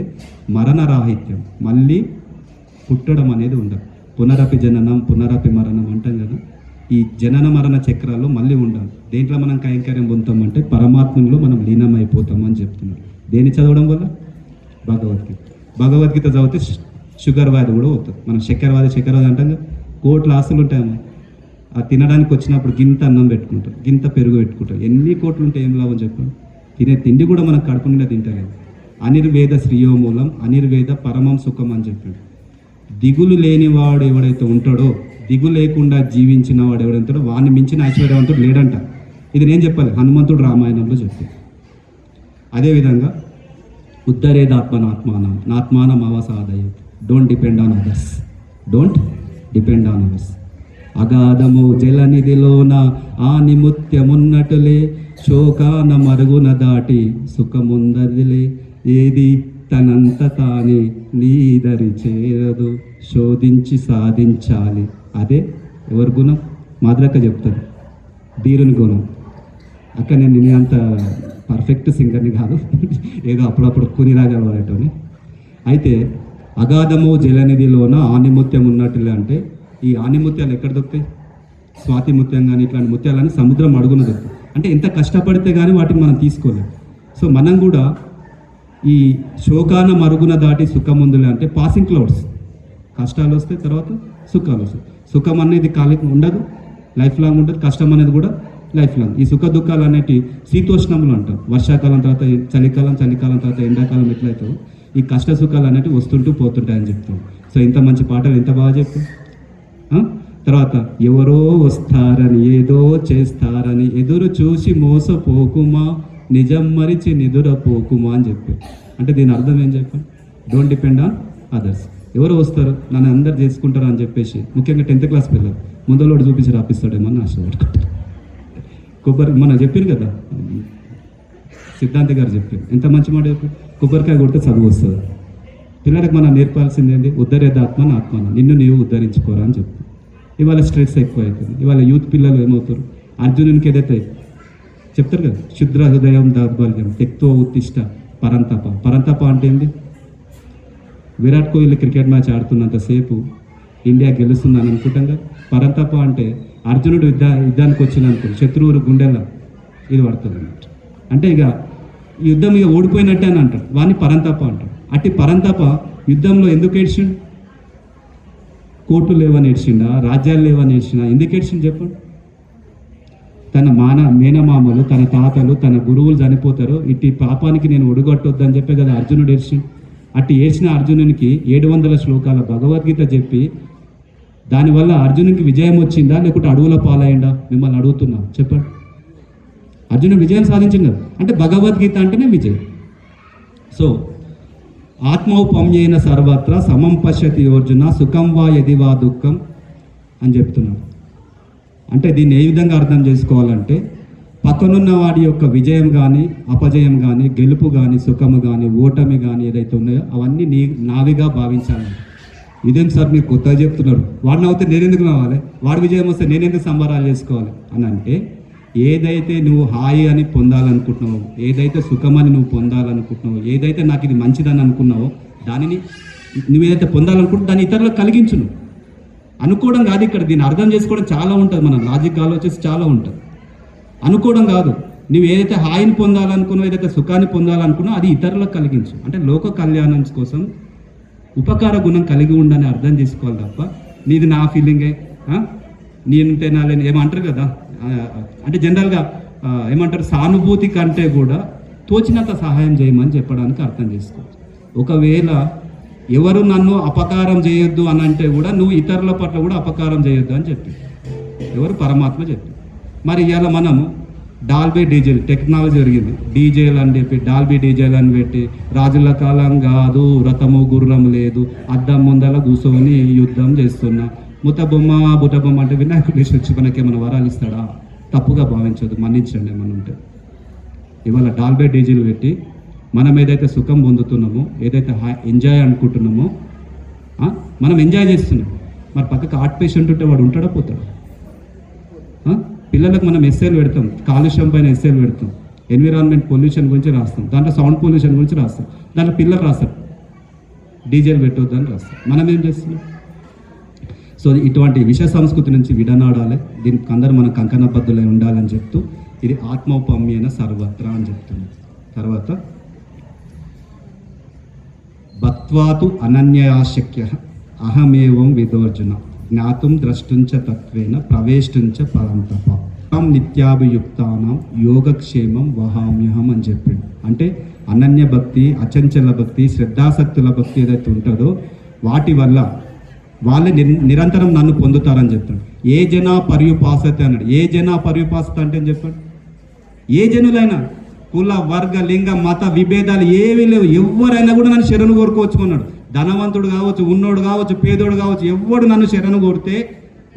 మరణరాహిత్యం, మళ్ళీ పుట్టడం అనేది ఉండదు. పునరపి జననం పునరపి మరణం అంటాం కదా. ఈ జనన మరణ చక్రాల్లో మళ్ళీ ఉండాలి. దేంట్లో మనం కైంకర్యం పొందుతామంటే పరమాత్మలో మనం లీనమైపోతామని చెప్తున్నారు. దేన్ని చదవడం వల్ల? భగవద్గీత చదివితే షుగర్ వ్యాధి కూడా అవుతుంది. మనం చక్కెరవాది అంటాం కదా. కోట్ల ఆస్తులు ఉంటాయేమో, ఆ తినడానికి వచ్చినప్పుడు గింత అన్నం పెట్టుకుంటాం, గింత పెరుగు పెట్టుకుంటాం. ఎన్ని కోట్లు ఉంటే ఏం లాభం చెప్పండి? తినే తిండి కూడా మనకు కడుపు నిండా తింటలేదు. అనిర్వేద శ్రీయోమూలం, అనిర్వేద పరమం సుఖం అని చెప్పాడు. దిగులు లేనివాడు ఎవడైతే ఉంటాడో, దిగు లేకుండా జీవించిన వాడు ఎవడైతాడో వాడిని మించిన ఐశ్వర్యవంతుడు లేడంట. ఇది నేను చెప్పాలి, హనుమంతుడు రామాయణంలో చెప్పాడు. అదేవిధంగా ఉద్ధరేదాత్మనాత్మానం అవసాదయత్. Don't depend on others. అగాధము జలనిధిలోన ఆనిముత్యమున్నటులే, శోకాన మరుగున దాటి సుఖముందదిలే, ఏది తనంత తానే నీదరి చేరదు, శోధించి సాధించాలి. అదే ఎవరి గుణం? మాద్రక్క చెప్తారు, ధీరుని గుణం. అక్క నేను అంత పర్ఫెక్ట్ సింగర్ని కాదు, ఏదో అప్పుడప్పుడు కొన్ని రాగాలు వాడేటోని. అయితే అగాధము జలనిధిలోన ఆనిముత్యం ఉన్నట్టులే అంటే ఈ ఆనిముత్యాలు ఎక్కడ దొరుకుతాయి? స్వాతి ముత్యం కానీ ఇట్లాంటి ముత్యాలని సముద్రం అడుగున దొరుకుతాయి. అంటే ఎంత కష్టపడితే కానీ వాటిని మనం తీసుకోలేము. సో మనం కూడా ఈ శోకాన మరుగున దాటి సుఖముందులే అంటే పాసింగ్ క్లౌడ్స్. కష్టాలు వస్తాయి, తర్వాత సుఖాలు వస్తాయి. సుఖం అనేది కాలికి ఉండదు, లైఫ్ లాంగ్ ఉండదు. కష్టం అనేది కూడా లైఫ్ లాంగ్. ఈ సుఖ దుఃఖాలు అనేటి శీతోష్ణములు అంటాం. వర్షాకాలం తర్వాత చలికాలం తర్వాత ఎండాకాలం ఎట్లయితే ఈ కష్ట సుఖాలు అనేవి వస్తుంటూ పోతుంటాయని చెప్తాం. సో ఇంత మంచి పాటలు ఎంత బాగా చెప్పు. తర్వాత ఎవరో వస్తారని ఏదో చేస్తారని ఎదురు చూసి మోసపోకుమా, నిజం మరిచి నిదురపోకుమా అని చెప్పారు. అంటే దీని అర్థం ఏం చెప్పాను? Don't depend on others. ఎవరు వస్తారు నన్ను అందరు చేసుకుంటారు అని చెప్పేసి, ముఖ్యంగా 10th క్లాస్ పిల్లలు ముందలోడు చూపించి రాపిస్తాడేమో అని ఆశపడుకుంటారు. మనం చెప్పారు కదా, సిద్ధాంతి గారు చెప్పారు, ఎంత మంచి మాట చెప్పారు. కొబ్బరికాయ కొడితే చదువు వస్తుంది. పిల్లలకు మనం నేర్పాల్సింది ఏంటి? ఉద్ధరేదాత్మన, నిన్ను నీవు ఉద్ధరించుకోరా అని చెప్తాం. ఇవాళ స్ట్రెస్ ఎక్కువ అవుతుంది. ఇవాళ యూత్ పిల్లలు ఏమవుతారు? అర్జునునికి ఏదైతే చెప్తారు కదా, శుద్ర హృదయం దౌర్బల్యం తెక్తో ఉత్తిష్ట పరంతప అంటే ఏంటి? విరాట్ కోహ్లీ క్రికెట్ మ్యాచ్ ఆడుతున్నంతసేపు ఇండియా గెలుస్తుందని అనుకుంటాం కదా. పరంతప అంటే అర్జునుడు యుద్ధానికి వచ్చిన అనుకో శత్రువులు గుండెల్లో ఇది పడుతుంది అన్నట్టు. అంటే ఇక యుద్ధం ఇక ఓడిపోయినట్టే అని అంటారు, వాడిని పరంతప అంటారు. అట్టి పరంతప యుద్ధంలో ఎందుకు ఏడ్చిండు? కోర్టు లేవని ఏడ్చిండా, రాజ్యాలు లేవని ఏడ్చిండా? ఎందుకు ఏడ్చిండు చెప్పండి? తన మేనమామలు, తన తాతలు, తన గురువులు చనిపోతారు, ఇట్టి పాపానికి నేను ఒడుగొట్టొద్దని చెప్పే కదా అర్జునుడు ఏడ్చిండు. అట్టి ఏడ్చిన అర్జునునికి 700 శ్లోకాల భగవద్గీత చెప్పి దానివల్ల అర్జునునికి విజయం వచ్చిందా లేకుంటే అడవుల పాలైందా? మిమ్మల్ని అడుగుతున్నా, చెప్పండి. అర్జునుడు విజయం సాధించింది కదా, అంటే భగవద్గీత అంటేనే విజయం. సో ఆత్మౌపమ్యేన సర్వత్ర సమం పశ్యతి అర్జున సుఖం వా యది వా దుఃఖం అని చెప్తున్నాడు. అంటే దీన్ని ఏ విధంగా అర్థం చేసుకోవాలంటే పక్కనున్న వాడి యొక్క విజయం కానీ అపజయం కానీ గెలుపు కానీ సుఖము కానీ ఓటమి కానీ ఏదైతే ఉన్నాయో అవన్నీ నావిగా భావించాలి. ఇదేం సార్ మీరు కొత్తగా చెప్తున్నారు, వాడిని అవుతే నేనెందుకు నవ్వాలి, వాడి విజయం వస్తే నేనెందుకు సంబరాలు చేసుకోవాలి అని అంటే, ఏదైతే నువ్వు హాయి అని పొందాలనుకుంటున్నావో, ఏదైతే సుఖమని నువ్వు పొందాలనుకుంటున్నావో, ఏదైతే నాకు ఇది మంచిదని అనుకున్నావో దానిని నువ్వు ఏదైతే పొందాలనుకుంటున్నావు దాన్ని ఇతరులకు కలిగించును. అనుకోవడం కాదు, ఇక్కడ దీన్ని అర్థం చేసుకోవడం చాలా ఉంటుంది, మన లాజిక్ ఆలోచించి చాలా ఉంటుంది. అనుకోవడం కాదు, నువ్వు ఏదైతే హాయిని పొందాలనుకున్నావు, ఏదైతే సుఖాన్ని పొందాలనుకున్నావు అది ఇతరులకు కలిగించు. అంటే లోక కళ్యాణం కోసం ఉపకార గుణం కలిగి ఉండని అర్థం చేసుకోవాలి తప్ప నీది నా ఫీలింగే, నేనంటే నాలేని ఏమంటారు కదా, అంటే జనరల్గా ఏమంటారు సానుభూతి కంటే కూడా తోచినంత సహాయం చేయమని చెప్పడానికి అర్థం చేసుకోవచ్చు. ఒకవేళ ఎవరు నన్ను అపకారం చేయొద్దు అని అంటే కూడా నువ్వు ఇతరుల పట్ల కూడా అపకారం చేయొద్దు అని చెప్పి ఎవరు పరమాత్మ చెప్పి. మరి ఇవాళ మనము డాల్బీ డీజేలు టెక్నాలజీ జరిగింది, డీజేలు అని చెప్పి డాల్బీ డీజేలు అని పెట్టి రాజుల కాలం కాదు, రథము గుర్రం లేదు, అద్దం ముందల కూర్చొని యుద్ధం చేస్తున్నా, ముతబొమ్మ బుటబొమ్మ అంటే వినాయకుడు వచ్చి మనకి ఏమైనా వరాలు ఇస్తాడా? తప్పుగా భావించదు, మన్నించండి ఏమన్నా ఉంటే. ఇవాళ డాల్బీ డీజేలు పెట్టి మనం ఏదైతే సుఖం పొందుతున్నామో, ఏదైతే ఎంజాయ్ అనుకుంటున్నామో మనం ఎంజాయ్ చేస్తున్నాం. మరి పక్కకి హార్ట్ పేషెంట్ ఉంటే వాడు ఉంటాడా పోతాడు? పిల్లలకు మనం ఎస్ఏలు పెడతాం, కాలుష్యం పైన ఎస్ఏలు పెడతాం, ఎన్విరాన్మెంట్ పొల్యూషన్ గురించి రాస్తాం, దాంట్లో సౌండ్ పొల్యూషన్ గురించి రాస్తాం, దాంట్లో పిల్లలు రాస్తారు డీజేలు పెట్టొద్దని రాస్తాం. మనం ఏం చేస్తున్నాం? సో ఇటువంటి విష సంస్కృతి నుంచి విడనాడాలి, దీనికి అందరూ మన కంకణబద్ధులై ఉండాలని చెప్తూ ఇది ఆత్మౌపమ్యేన సర్వత్రా అని చెప్తున్నాం. తర్వాత బత్వాతు అనన్యాశక్య అహమేవం విదోర్జున జ్ఞాతుం ద్రష్టుంచ తత్వేన ప్రవేష్టుంచ పరంతప నిత్యాభియుక్తానం యోగక్షేమం వహామ్యహం అని చెప్పిండు. అంటే అనన్య భక్తి, అచంచల భక్తి, శ్రద్ధాసక్తుల భక్తి ఏదైతే ఉంటుందో వాటి వల్ల వాళ్ళే నిరంతరం నన్ను పొందుతారని చెప్తాడు. ఏ జనా పర్యుపాసతే అన్నాడు. ఏ జనా పర్యుపాసత అంటే అని చెప్పాడు. ఏ జనులైనా కుల వర్గ లింగ మత విభేదాలు ఏవీ లేవు, ఎవరైనా కూడా నన్ను శరణు కోరుకోవచ్చుకున్నాడు. ధనవంతుడు కావచ్చు, ఉన్నోడు కావచ్చు, పేదోడు కావచ్చు, ఎవడు నన్ను శరణు కోరితే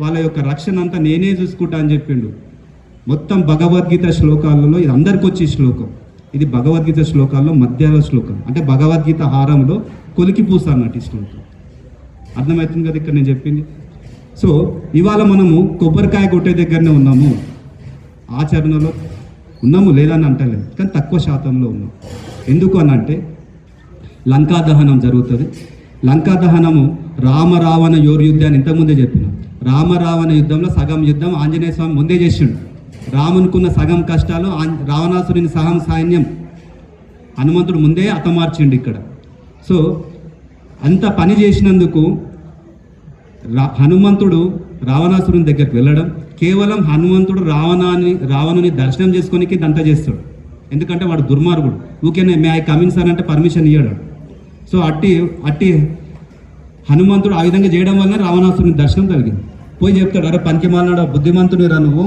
వాళ్ళ యొక్క రక్షణ అంతా నేనే చూసుకుంటా అని చెప్పిండు. మొత్తం భగవద్గీత శ్లోకాలలో ఇది అందరికి వచ్చే శ్లోకం. ఇది భగవద్గీత శ్లోకాల్లో మధ్యాల శ్లోకం, అంటే భగవద్గీత హారంలో కొలికి పూస అన్నట్టు ఈ శ్లోకం. అర్థమవుతుంది కదా ఇక్కడ నేను చెప్పింది. సో ఇవాళ మనము కొబ్బరికాయ కొట్టే దగ్గరనే ఉన్నాము, ఆచరణలో ఉన్నాము లేదని అంటలేదు, కానీ తక్కువ శాతంలో ఉన్నాం. ఎందుకు అని అంటే లంకా దహనం జరుగుతుంది. లంకా దహనము రామరావణ యుద్ధాన్ని ఇంతకుముందే చెప్పిన. రామరావణ యుద్ధంలో సగం యుద్ధం ఆంజనేయ స్వామి ముందే చేసిండు. రామునుకున్న సగం కష్టాలు రావణాసురుని సగం సైన్యం హనుమంతుడు ముందే హతమార్చిండు ఇక్కడ. సో అంత పని చేసినందుకు హనుమంతుడు రావణాసురుని దగ్గరికి వెళ్ళడం, కేవలం హనుమంతుడు రావణుని దర్శనం చేసుకోనికి దంత చేస్తాడు. ఎందుకంటే వాడు దుర్మార్గుడు, ఊకేనే మే ఐ కమిన్ సార్ అంటే పర్మిషన్ ఇయ్యాడు. సో అట్టి హనుమంతుడు ఆ విధంగా చేయడం వల్ల రావణాసురుని దర్శనం కలిగింది. పోయి చెప్తాడు, అరే పనికిమాలినాడు, బుద్ధిమంతుని రా నువ్వు,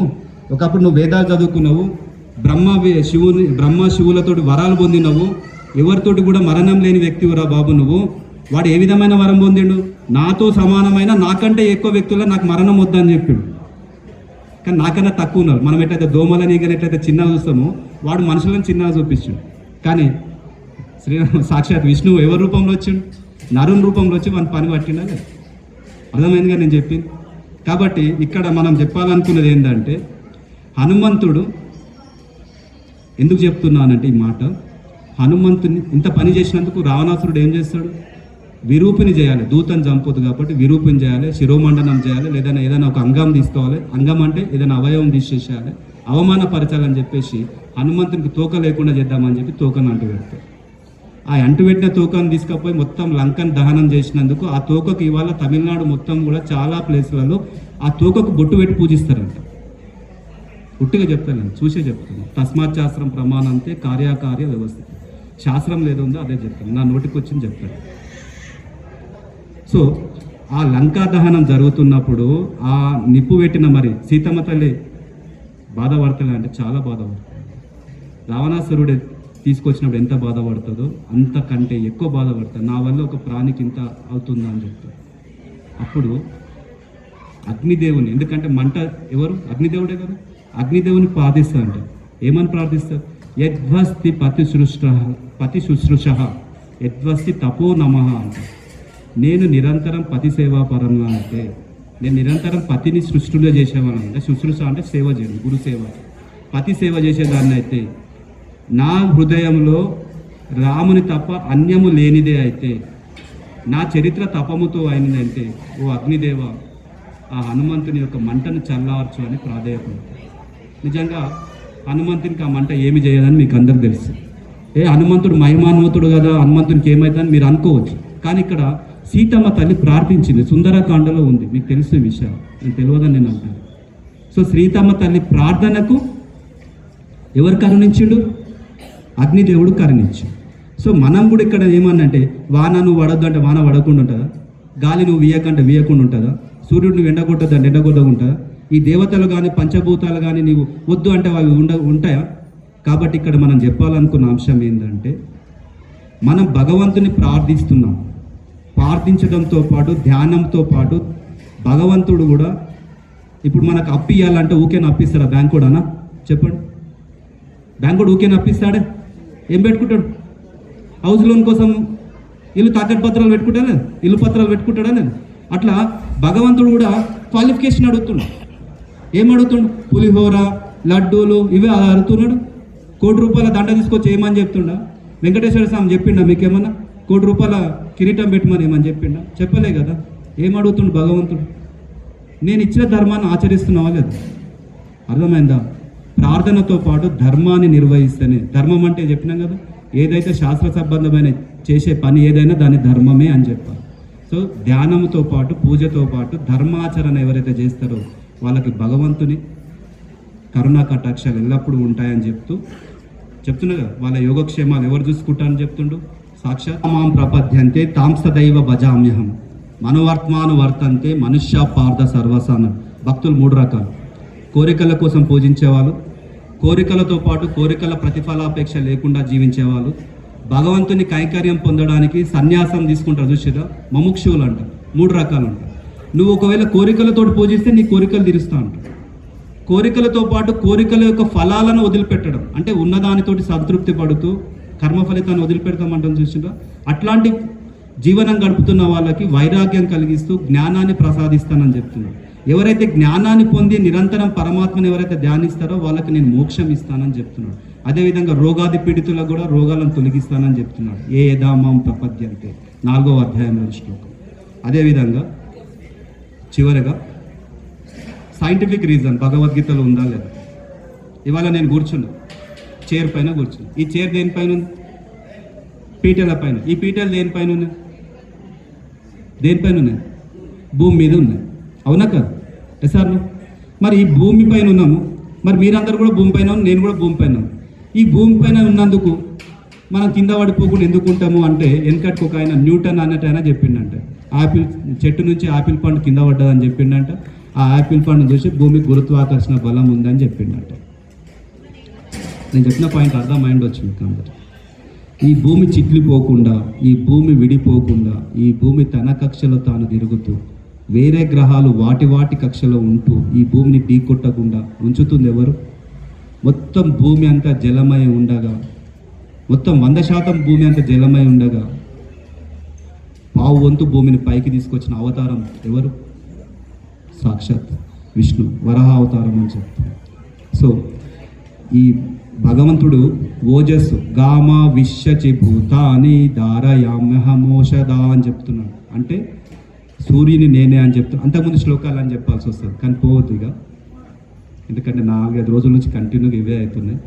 ఒకప్పుడు నువ్వు వేదాలు చదువుకున్నావు, బ్రహ్మ శివులతోటి వరాలు పొందినవు, ఎవరితోటి కూడా మరణం లేని వ్యక్తివురా బాబు నువ్వు. వాడు ఏ విధమైన వరం పొందిండు? నాతో సమానమైన నాకంటే ఎక్కువ వ్యక్తుల్లో నాకు మరణం వద్దని చెప్పాడు. కానీ నాకన్నా తక్కువ ఉన్నారు. మనం ఎట్లయితే దోమలని ఎట్లయితే చిన్నగా చూస్తామో వాడు మనుషులను చిన్నగా చూపించాడు. కానీ శ్రీరామ సాక్షాత్ విష్ణువు ఎవరి రూపంలో వచ్చిండు? నరుని రూపంలో వచ్చి మన పని పట్టిండా లేదు. అర్థమైందిగా నేను చెప్పింది. కాబట్టి ఇక్కడ మనం చెప్పాలనుకున్నది ఏంటంటే, హనుమంతుడు ఎందుకు చెప్తున్నానంటే ఈ మాట, హనుమంతుని ఇంత పని చేసినందుకు రావణాసురుడు ఏం చేస్తాడు? విరూపిని చేయాలి, దూతను చంపొద్దు కాబట్టి విరూపిని చేయాలి, శిరోమండనం చేయాలి, ఏదైనా ఒక అంగం తీసుకోవాలి. అంగం అంటే ఏదైనా అవయవం తీసేసేయాలి, అవమానపరచాలని చెప్పేసి హనుమంతునికి తోక లేకుండా చేద్దామని చెప్పి తోకను అంటు పెడతాడు. ఆ అంటుపెట్టిన తోకను తీసుకపోయి మొత్తం లంకను దహనం చేసినందుకు ఆ తోకకు ఇవాళ తమిళనాడు మొత్తం కూడా చాలా ప్లేస్లలో ఆ తోకకు బొట్టు పెట్టి పూజిస్తారంట. పుట్టిగా చెప్తాను, నేను చూసే చెప్తాను. తస్మాత్ శాస్త్రం ప్రమాణంతే కార్యకార్య వ్యవస్థ. శాస్త్రం లేదుందో అదే చెప్తాను, నా నోటికి వచ్చింది చెప్తాను. సో ఆ లంకా దహనం జరుగుతున్నప్పుడు ఆ నిప్పు పెట్టిన మరి సీతమ్మ తల్లి బాధపడతలే అంటే చాలా బాధపడుతుంది. రావణాసురుడు తీసుకొచ్చినప్పుడు ఎంత బాధపడుతుందో అంతకంటే ఎక్కువ బాధపడుతుంది. నా వల్ల ఒక ప్రాణికి ఇంత అవుతుందా అని చెప్తాడు. అప్పుడు అగ్నిదేవుని, ఎందుకంటే మంట ఎవరు? అగ్నిదేవుడే కదా, అగ్నిదేవుని ప్రార్థిస్తా అంట, ఏమని ప్రార్థిస్తారు? యద్వస్తి పతి శుశ్రూష యద్వస్తి తపో నమః అంటే నేను నిరంతరం పతి సేవాపరంగా అంటే నేను నిరంతరం పతిని సృష్టిలో చేసేవాళ్ళం అంటే శుశ్రూష అంటే సేవ చేయడం, గురు సేవ, పతి సేవ చేసేదాన్ని అయితే నా హృదయంలో రాముని తప్ప అన్యము లేనిదే అయితే నా చరిత్ర తపముతో అయినదంటే ఓ అగ్నిదేవ ఆ హనుమంతుని యొక్క మంటను చల్లార్చు అని ప్రాధేయపడతాను. నిజంగా హనుమంతునికి ఆ మంట ఏమి చేయదని మీకు అందరికి తెలుసు. హనుమంతుడు మహిమాన్వితుడు కదా, హనుమంతునికి ఏమవుతుందని మీరు అనుకోవచ్చు. కానీ ఇక్కడ సీతమ్మ తల్లి ప్రార్థించింది, సుందరకాండలో ఉంది, మీకు తెలిసిన విషయం, నేను తెలియదని నేను అంటాను. సో సీతమ్మ తల్లి ప్రార్థనకు ఎవరు కరుణించుడు? అగ్నిదేవుడు కరుణించు. సో మనం కూడా ఇక్కడ ఏమన్నంటే వాన నువ్వు వడద్దు అంటే వాన వడకుండా ఉంటుందా? గాలి నువ్వు వీయకంటే వీయకుండా ఉంటుందా? సూర్యుడు నువ్వు ఎండగొట్టద్దు అంటే ఎండగొట్టగా ఉంటుందా? ఈ దేవతలు కానీ పంచభూతాలు కానీ నీవు వద్దు అంటే అవి ఉంటాయా? కాబట్టి ఇక్కడ మనం చెప్పాలనుకున్న అంశం ఏంటంటే మనం భగవంతుని ప్రార్థిస్తున్నాం. ప్రార్థించడంతో పాటు ధ్యానంతో పాటు భగవంతుడు కూడా ఇప్పుడు మనకు అప్పు ఇవ్వాలంటే ఊకేనా అప్పిస్తాడా? బ్యాంక్ కూడానా? చెప్పండి, బ్యాంక్ కూడా ఊకేనా అప్పిస్తాడే? ఏం పెట్టుకుంటాడు? హౌస్ లోన్ కోసం ఇల్లు తాకట్టు పత్రాలు పెట్టుకుంటాడా? ఇల్లు పత్రాలు పెట్టుకుంటాడా? నేను అట్లా భగవంతుడు కూడా క్వాలిఫికేషన్ అడుగుతున్నాడు. ఏం అడుగుతుండు? పులిహోర, లడ్డూలు ఇవే అడుగుతున్నాడు. ₹1,00,00,000 దండ తీసుకొచ్చి ఏమని చెప్తుండా? వెంకటేశ్వర స్వామి చెప్పిండా మీకేమన్నా? ₹1,00,00,000 కిరీటం పెట్టమని ఏమని చెప్పిండా? చెప్పలే కదా. ఏం అడుగుతుండు భగవంతుడు? నేను ఇచ్చిన ధర్మాన్ని ఆచరిస్తున్నావా లేదు? అర్థమైందా? ప్రార్థనతో పాటు ధర్మాన్ని నిర్వహిస్తేనే, ధర్మం అంటే చెప్పినాం కదా, ఏదైతే శాస్త్ర సంబంధమైన చేసే పని ఏదైనా దాని ధర్మమే అని చెప్పాలి. సో ధ్యానంతో పాటు పూజతో పాటు ధర్మాచరణ ఎవరైతే చేస్తారో వాళ్ళకి భగవంతుని కరుణా కటాక్షాలు ఎల్లప్పుడూ ఉంటాయని చెప్తున్నా కదా. వాళ్ళ యోగక్షేమాలు ఎవరు చూసుకుంటారని చెప్తుండు? సాక్షాత్ మాం ప్రపద్యంతే తాంసదైవ భజామ్యహం మనోవర్త్మాను వర్తంతే మనుష్య పార్థ సర్వసానం. భక్తులు 3 రకాలు. కోరికల కోసం పూజించేవాళ్ళు, కోరికలతో పాటు కోరికల ప్రతిఫలాపేక్ష లేకుండా జీవించేవాళ్ళు, భగవంతుని కైంకర్యం పొందడానికి సన్యాసం తీసుకుంటారు చూసిరా, మముక్షువులు అంటారు. 3 రకాలు ఉంటారు. నువ్వు ఒకవేళ కోరికలతో పూజిస్తే నీ కోరికలు తీరుస్తా అంటారు. కోరికలతో పాటు కోరికల యొక్క ఫలాలను వదిలిపెట్టడం అంటే ఉన్నదానితోటి సంతృప్తి పడుతూ కర్మ ఫలితాన్ని వదిలిపెడతామంటాం చూసిరా. అట్లాంటి జీవనం గడుపుతున్న వాళ్ళకి వైరాగ్యం కలిగిస్తూ జ్ఞానాన్ని ప్రసాదిస్తానని చెప్తున్నాడు. ఎవరైతే జ్ఞానాన్ని పొంది నిరంతరం పరమాత్మని ఎవరైతే ధ్యానిస్తారో వాళ్ళకి నేను మోక్షం ఇస్తానని చెప్తున్నాడు. అదేవిధంగా రోగాది పీడితులకు కూడా రోగాలను తొలగిస్తానని చెప్తున్నాడు. ఏ యదామాం ప్రపద్యంతే 4వ అధ్యాయంలో శ్లోకం. అదేవిధంగా చివరగా సైంటిఫిక్ రీజన్ భగవద్గీతలో ఉందా లేదా? ఇవాళ నేను కూర్చున్నా, చైర్ పైన కూర్చున్నా. ఈ చైర్ దేనిపైన ఉంది? పీటల పైన. ఈ పీటలు దేనిపైన ఉన్నాయి? దేనిపైన ఉన్నాయి? భూమి మీద ఉన్నాయి. అవునా కదా? సార్ మరి ఈ భూమి పైన ఉన్నాము, మరి మీరందరూ కూడా భూమి పైన, నేను కూడా భూమి పైన. ఈ భూమి పైన ఉన్నందుకు మనం కింద పడిపోకుండా ఎందుకు ఉంటాము అంటే వెనకటికి ఒక ఆయన న్యూటన్ అన్నట్టు ఆయన చెప్పిండంట. ఆపిల్ చెట్టు నుంచి ఆపిల్ పండు కింద పడ్డదని చెప్పిండంట. ఆ ఆపిల్ పండు చూసి భూమికి గురుత్వాకర్షణ బలం ఉందని చెప్పిండంట. నేను చెప్పిన పాయింట్ అర్థమైంది వచ్చి మీకు అందరు. ఈ భూమి చిట్లిపోకుండా, ఈ భూమి విడిపోకుండా, ఈ భూమి తన కక్షలో తాను తిరుగుతూ వేరే గ్రహాలు వాటి కక్షలో ఉంటూ ఈ భూమిని ఢీకొట్టకుండా ఉంచుతుంది ఎవరు? మొత్తం భూమి అంతా జలమై ఉండగా, మొత్తం 100% భూమి అంతా జలమై ఉండగా పావు వంతు భూమిని పైకి తీసుకొచ్చిన అవతారం ఎవరు? సాక్షాత్ విష్ణు వరాహ అవతారం అని చెప్తారు. సో ఈ భగవంతుడు ఓజస్సు గామ విశ్యచి భూతాని దారయామ్యహమోషదా అని చెప్తున్నాడు. అంటే సూర్యుని నేనే అని చెప్తాను. అంతకుముందు శ్లోకాలు అని చెప్పాల్సి వస్తుంది, కానీ పోవద్దు ఇక, ఎందుకంటే 4-5 రోజుల నుంచి కంటిన్యూగా ఇవే అవుతున్నాయి.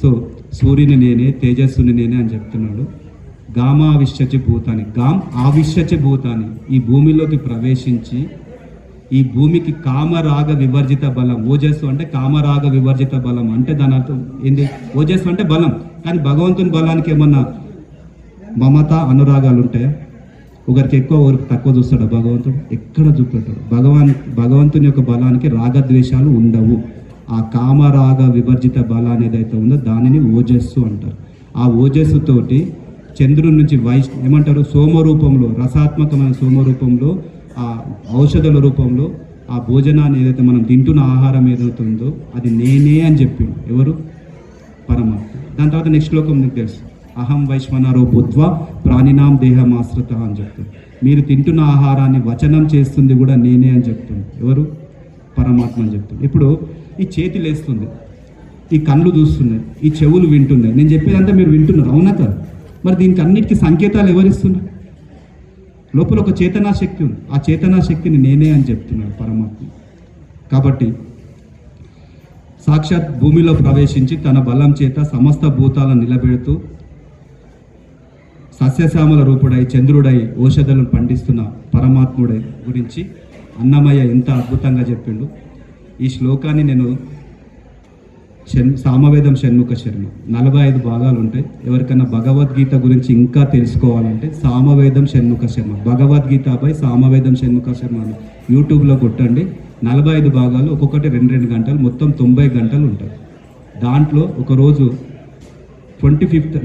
సో సూర్యుని నేనే, తేజస్సుని నేనే అని చెప్తున్నాడు. గామా విశ్యచి భూతాని, గామ్ ఆవిశ్యచి భూతాని, ఈ భూమిలోకి ప్రవేశించి ఈ భూమికి కామరాగ వివర్జిత బలం. ఓజస్సు అంటే కామరాగ వివర్జిత బలం అంటే దాని అర్థం ఏంటి? ఓజస్సు అంటే బలం. కానీ భగవంతుని బలానికి ఏమన్నా మమత అనురాగాలు ఉంటాయా? ఒకరికి ఎక్కువ ఒకరికి తక్కువ చూస్తాడు భగవంతుడు? ఎక్కడ చూపెట్టాడు? భగవంతుని యొక్క బలానికి రాగద్వేషాలు ఉండవు. ఆ కామరాగ వివర్జిత బలాన్ని ఏదైతే ఉందో దానిని ఓజస్సు అంటారు. ఆ ఓజస్సుతోటి చంద్రుడి నుంచి ఏమంటారు, సోమరూపంలో, రసాత్మకమైన సోమరూపంలో, ఆ ఔషధాల రూపంలో ఆ భోజనాన్ని ఏదైతే మనం తింటున్న ఆహారం ఏదైతే ఉందో అది నేనే అని చెప్పిండు. ఎవరు? పరమాత్మ. దాని తర్వాత నెక్స్ట్ శ్లోకం మీకు తెలుసు, అహం వైశ్వనరో బుద్ధ్వా ప్రాణినాం దేహమాశ్రిత అని చెప్తుంది. మీరు తింటున్న ఆహారాన్ని వచనం చేస్తుంది కూడా నేనే అని చెప్తుంది. ఎవరు? పరమాత్మ అని చెప్తుంది. ఇప్పుడు ఈ చేతి లేస్తుంది, ఈ కళ్ళు చూస్తున్నాయి, ఈ చెవులు వింటున్నాయి, నేను చెప్పేదంతా మీరు వింటున్నారు, అవునా కదా? మరి దీనికి అన్నిటికీ సంకేతాలు ఎవరిస్తున్నారు? లోపల ఒక చేతనా శక్తి ఉంది, ఆ చేతనా శక్తిని నేనే అని చెప్తున్నాడు పరమాత్మ. కాబట్టి సాక్షాత్ భూమిలో ప్రవేశించి తన బలం చేత సమస్త భూతాలను నిలబెడుతూ సస్యశ్యామల రూపుడై చంద్రుడై ఔషధాలను పండిస్తున్న పరమాత్ముడై గురించి అన్నమయ్య ఎంత అద్భుతంగా చెప్పిండు. ఈ శ్లోకాన్ని నేను సామవేదం షణ్ముఖ శర్మ 45 భాగాలు ఉంటాయి. ఎవరికైనా భగవద్గీత గురించి ఇంకా తెలుసుకోవాలంటే సామవేదం షణ్ముఖ శర్మ, భగవద్గీత పై సామవేదం షణ్ముఖ శర్మ అని యూట్యూబ్లో కొట్టండి. 45 భాగాలు, ఒక్కొక్కటి 2 గంటలు, మొత్తం 90 గంటలు ఉంటాయి. దాంట్లో ఒకరోజు 25th